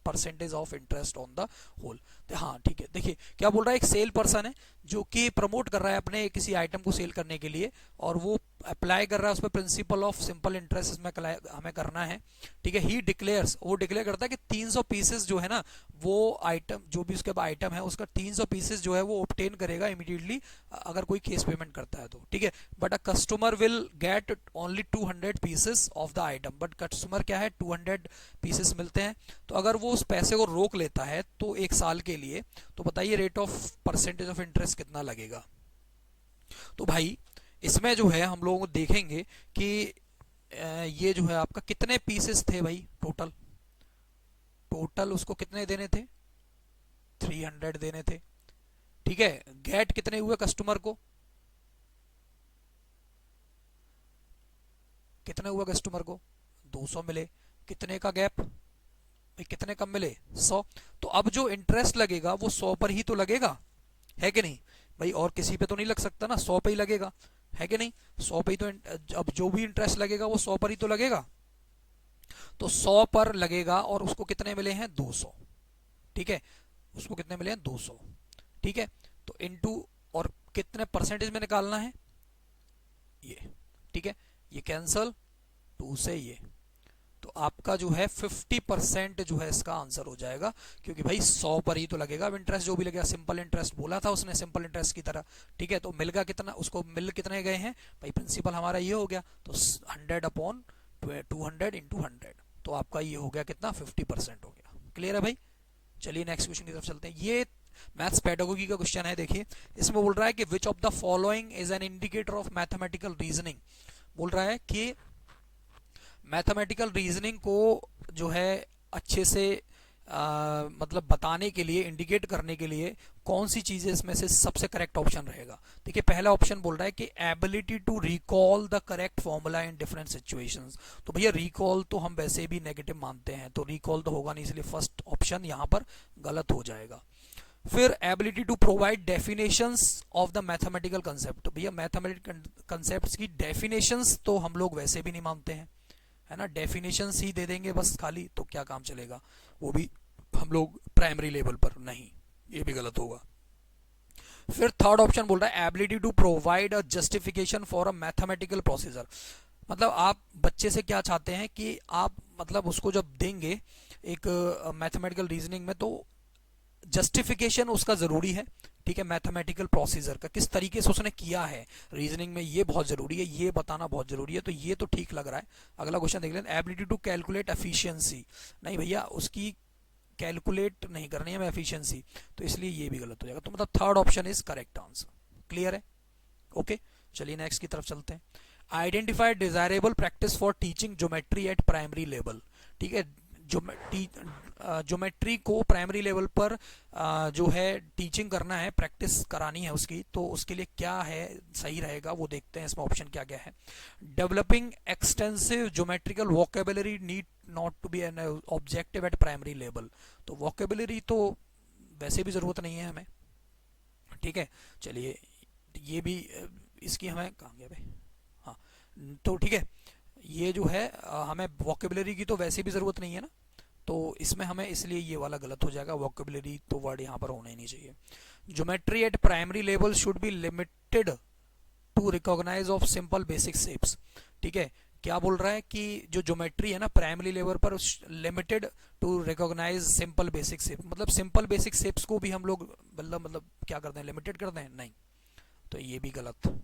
percentage of interest on the whole? हाँ ठीक है, देखिए क्या बोल रहा है, एक सेल पर्सन है जो कि प्रमोट कर रहा है अपने किसी आइटम को सेल करने के लिए, और वो अप्लाई कर रहा है उस पर प्रिंसिपल ऑफ सिंपल इंटरेस्ट इसमें हमें करना है। ठीक है, ही डिक्लेयर्स, वो डिक्लेयर करता है कि 300 पीसेस जो है ना, वो आइटम जो भी उसके पास आइटम है उसका 300 पीसेस जो है वो ऑब्टेन करेगा इमीडिएटली अगर कोई केस पेमेंट करता है तो। ठीक है, but a customer will get only 200 pieces of the item, but customer क्या है 200 पीसेस मिलते हैं। तो अगर वो उस पैसे को रोक लेता है तो एक साल के लिए, तो बताइए rate of percentage of interest कितना लगेगा। तो भाई इसमें जो है हम लोग देखेंगे कि ये जो है आपका कितने पीसेस थे भाई, टोटल उसको कितने देने थे, 300 देने थे। ठीक है, गेट कितने हुए कस्टमर को, कितने हुए कस्टमर को 200 मिले। कितने का गैप भाई, कितने कम मिले 100। तो अब जो इंटरेस्ट लगेगा वो 100 पर ही तो लगेगा, है कि नहीं भाई, और किसी पे तो नहीं लग सकता ना, 100 पे ही लगेगा, है कि नहीं, 100 पे ही तो अब जो भी इंटरेस्ट लगेगा वो 100 पर ही तो लगेगा। तो 100 पर लगेगा और उसको कितने मिले हैं 200। ठीक है, उसको कितने मिले हैं 200। ठीक है, तो इनटू, और कितने परसेंटेज में निकालना है ये। ठीक है, ये कैंसल 2 से ये, तो आपका जो है 50% जो है इसका आंसर हो जाएगा, क्योंकि भाई 100 पर ही तो लगेगा। अब इंटरेस्ट जो भी लगेगा, सिंपल इंटरेस्ट बोला था उसने, सिंपल इंटरेस्ट की तरह। ठीक है, तो मिलेगा कितना, उसको मिल कितने गए हैं भाई, प्रिंसिपल हमारा ये हो गया, तो 100 अपॉन 200 इंटू 100, तो आपका ये हो गया कितना 50% हो गया। क्लियर है भाई, चलिए नेक्स्ट क्वेश्चन की तरफ चलते हैं। ये मैथ्स पेडागोगी का क्वेश्चन है। देखिए इसमें बोल रहा है कि विच of the following is an indicator of mathematical reasoning. बोल रहा है कि मैथमेटिकल रीजनिंग को जो है अच्छे से मतलब बताने के लिए, इंडिकेट करने के लिए कौन सी चीजें इसमें से सबसे करेक्ट ऑप्शन रहेगा। देखिए पहला ऑप्शन बोल रहा है कि ability to recall the correct formula in different situations. तो भैया रिकॉल तो हम वैसे भी नेगेटिव मानते हैं, तो रिकॉल तो होगा नहीं, इसलिए फर्स्ट ऑप्शन यहाँ पर गलत हो जाएगा। फिर ability to provide definitions of the mathematical concept. भैया मैथमेटिकल कंसेप्ट की डेफिनेशंस तो हम लोग वैसे भी नहीं मानते हैं, है ना, डेफिनेशंस ही दे देंगे बस खाली, तो क्या काम चलेगा, वो भी हम लोग प्राइमरी लेवल पर नहीं, ये भी गलत होगा। फिर थर्ड ऑप्शन बोल रहा है ability to provide a justification for a mathematical procedure. मतलब आप बच्चे से क्या चाहते हैं कि आप मतलब उसको जब देंगे एक मैथमेटिकल रीजनिंग में, तो जस्टिफिकेशन उसका जरूरी है। ठीक है, मैथमेटिकल प्रोसीजर का किस तरीके से उसने किया है रीजनिंग में, ये बहुत जरूरी है, ये बताना बहुत जरूरी है। तो ये तो ठीक लग रहा है। अगला क्वेश्चन देख लेते हैं, एबिलिटी टू कैलकुलेट एफिशिएंसी। नहीं भैया, उसकी कैलकुलेट नहीं करनी है हमें एफिशिएंसी, तो इसलिए ये भी गलत हो जाएगा। तो मतलब third option is correct answer. Clear है, ओके। चलिए नेक्स्ट की तरफ चलते हैं। Identify desirable practice for teaching geometry at primary level. ठीक है, ज्योमेट्री को प्राइमरी लेवल पर जो है टीचिंग करना है, प्रैक्टिस करानी है उसकी, तो उसके लिए क्या है सही रहेगा वो देखते हैं। इसमें ऑप्शन क्या क्या है। Developing extensive geometrical vocabulary need not to be an objective at primary level. तो वोकेबुलरी तो वैसे भी जरूरत नहीं है हमें। ठीक है, चलिए ये भी इसकी हमें कहाँ गया भाई, हाँ, तो ठीक है, ये जो है हमें वोकेबुलरी की तो वैसे भी जरूरत नहीं है ना, तो इसमें हमें इसलिए ये वाला गलत हो जाएगा, वोकेबुलरी तो वर्ड यहाँ पर होना ही नहीं चाहिए। Geometry at primary level should be limited to recognise of simple basic shapes. ठीक है, क्या बोल रहा है कि जो ज्योमेट्री है ना प्राइमरी लेवल पर limited to recognise simple basic shape, मतलब सिंपल बेसिक शेप्स को भी हम लोग मतलब क्या करते हैं, लिमिटेड करते हैं, नहीं, तो ये भी गलत।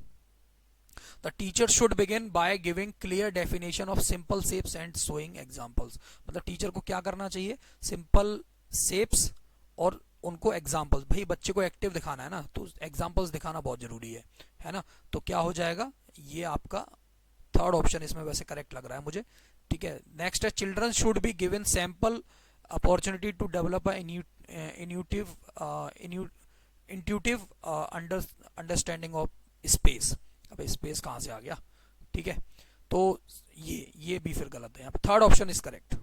The teacher should begin by giving clear definition of simple shapes and showing examples। मतलब टीचर को क्या करना चाहिए, सिंपल शेप्स और उनको एग्जाम्पल्स, भाई बच्चे को एक्टिव दिखाना है ना, तो एग्जाम्पल्स दिखाना बहुत जरूरी है ना। तो क्या हो जाएगा, ये आपका थर्ड ऑप्शन इसमें वैसे करेक्ट लग रहा है मुझे। ठीक है, नेक्स्ट है children should be given sample opportunity to develop intuitive understanding of space. अब स्पेस कहाँ से आ गया, ठीक है, तो ये भी फिर गलत है। यहाँ पे थर्ड ऑप्शन इज करेक्ट।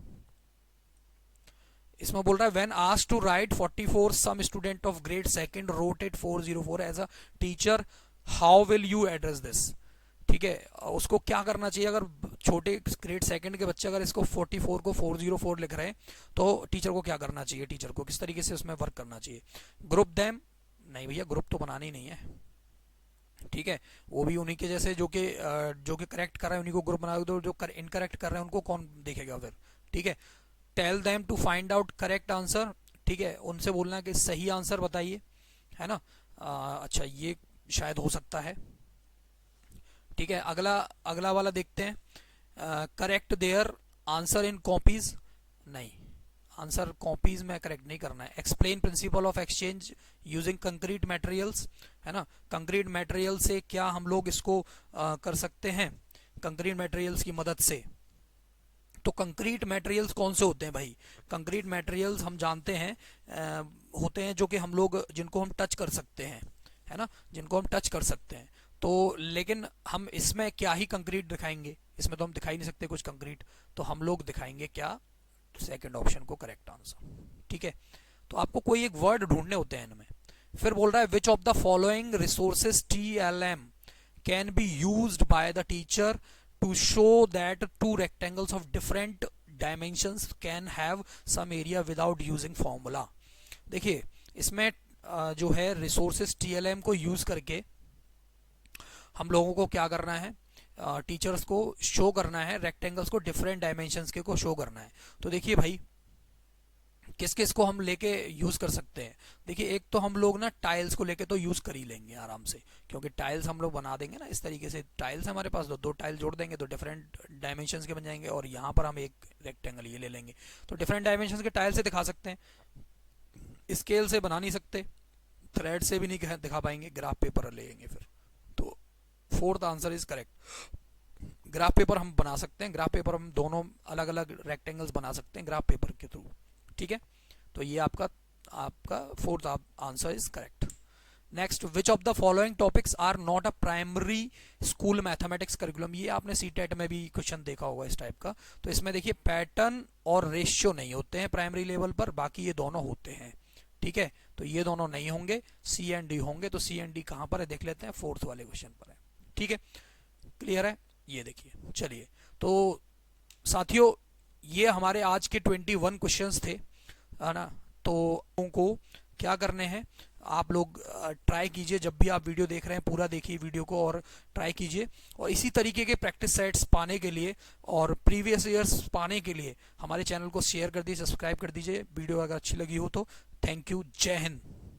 इसमें बोल रहा है when asked to write 44 some student of grade second wrote it 404 as a teacher, how will you address this. ठीक है, उसको क्या करना चाहिए, अगर छोटे ग्रेड सेकंड के बच्चे अगर इसको 44 को 404 लिख रहे हैं तो टीचर को क्या करना चाहिए, टीचर को किस तरीके से उसमें वर्क करना चाहिए। ग्रुप देम, नहीं भैया ग्रुप तो बनाना ही नहीं है। ठीक है, वो भी उन्हीं के जैसे जो कि करेक्ट कर रहे हैं उन्हीं को ग्रुप बना दो, जो इनकरेक्ट कर रहे हैं उनको कौन देखेगा फिर। ठीक है, tell them to find out correct answer. ठीक है, उनसे बोलना कि सही आंसर बताइए, है ना। अच्छा, ये शायद हो सकता है। ठीक है, अगला अगला वाला देखते हैं। Correct their answer in copies, नहीं, आंसर कॉपीज में करेक्ट नहीं करना है। Explain principle of exchange using concrete materials, है ना। कंक्रीट मटेरियल से क्या हम लोग इसको कर सकते हैं, कंक्रीट मटेरियल्स की मदद से। तो कंक्रीट मटेरियल्स कौन से होते हैं भाई, कंक्रीट मटेरियल्स हम जानते हैं होते हैं जो कि हम लोग जिनको हम टच कर सकते हैं, है ना, जिनको हम टच कर सकते हैं। तो लेकिन हम इसमें क्या ही कंक्रीट दिखाएंगे, इसमें तो हम दिखाई नहीं सकते कुछ कंक्रीट, तो हम लोग दिखाएंगे क्या, सेकंड ऑप्शन को करेक्ट आंसर। ठीक है, तो आपको कोई एक वर्ड ढूंढने होते हैं इनमें। फिर बोल रहा है विच of the following resources TLM can be used by the teacher to show that two rectangles of different dimensions can have some area without using formula। देखिए इसमें जो है रिसोर्सेज TLM को यूज करके हम लोगों को क्या करना है, टीचर्स को शो करना है रेक्टेंगल्स को डिफरेंट डायमेंशंस के को शो करना है। तो देखिए भाई किस किस को हम लेके यूज कर सकते हैं। देखिए एक तो हम लोग ना टाइल्स को लेके तो यूज कर ही लेंगे आराम से, क्योंकि टाइल्स हम लोग बना देंगे ना इस तरीके से, टाइल्स हमारे पास दो टाइल जोड़ देंगे तो डिफरेंट डायमेंशंस के बन जाएंगे, और यहाँ पर हम एक रेक्टेंगल ये ले लेंगे तो डिफरेंट डायमेंशंस के टाइल से दिखा सकते हैं। स्केल से बना नहीं सकते, थ्रेड से भी नहीं दिखा पाएंगे, ग्राफ पेपर लेंगे फिर। तो fourth answer is correct. Graph paper हम बना सकते हैं, ग्राफ पेपर हम दोनों अलग अलग रेक्टेंगल्स बना सकते हैं ग्राफ पेपर के थ्रू। ठीक है, तो ये आपका fourth answer is correct. Next, which of the following topics are not a primary school mathematics curriculum. ये आपने सीटेट में भी क्वेश्चन देखा होगा इस टाइप का। तो इसमें देखिए पैटर्न और रेशियो नहीं होते हैं प्राइमरी लेवल पर, बाकी ये दोनों होते हैं। ठीक है, तो ये दोनों नहीं होंगे, सी एंड डी होंगे। तो सी एंड डी कहां पर है देख लेते हैं, फोर्थ वाले क्वेश्चन पर है। ठीक है, क्लियर है, ये देखिए। चलिए तो साथियों ये हमारे आज के 21 क्वेश्चंस थे, है ना। तो उनको क्या करने हैं, आप लोग ट्राई कीजिए, जब भी आप वीडियो देख रहे हैं पूरा देखिए वीडियो को और ट्राई कीजिए। और इसी तरीके के प्रैक्टिस सेट्स पाने के लिए और प्रीवियस ईयर्स पाने के लिए हमारे चैनल को शेयर कर दीजिए, सब्सक्राइब कर दीजिए। वीडियो अगर अच्छी लगी हो तो थैंक यू, जय हिंद।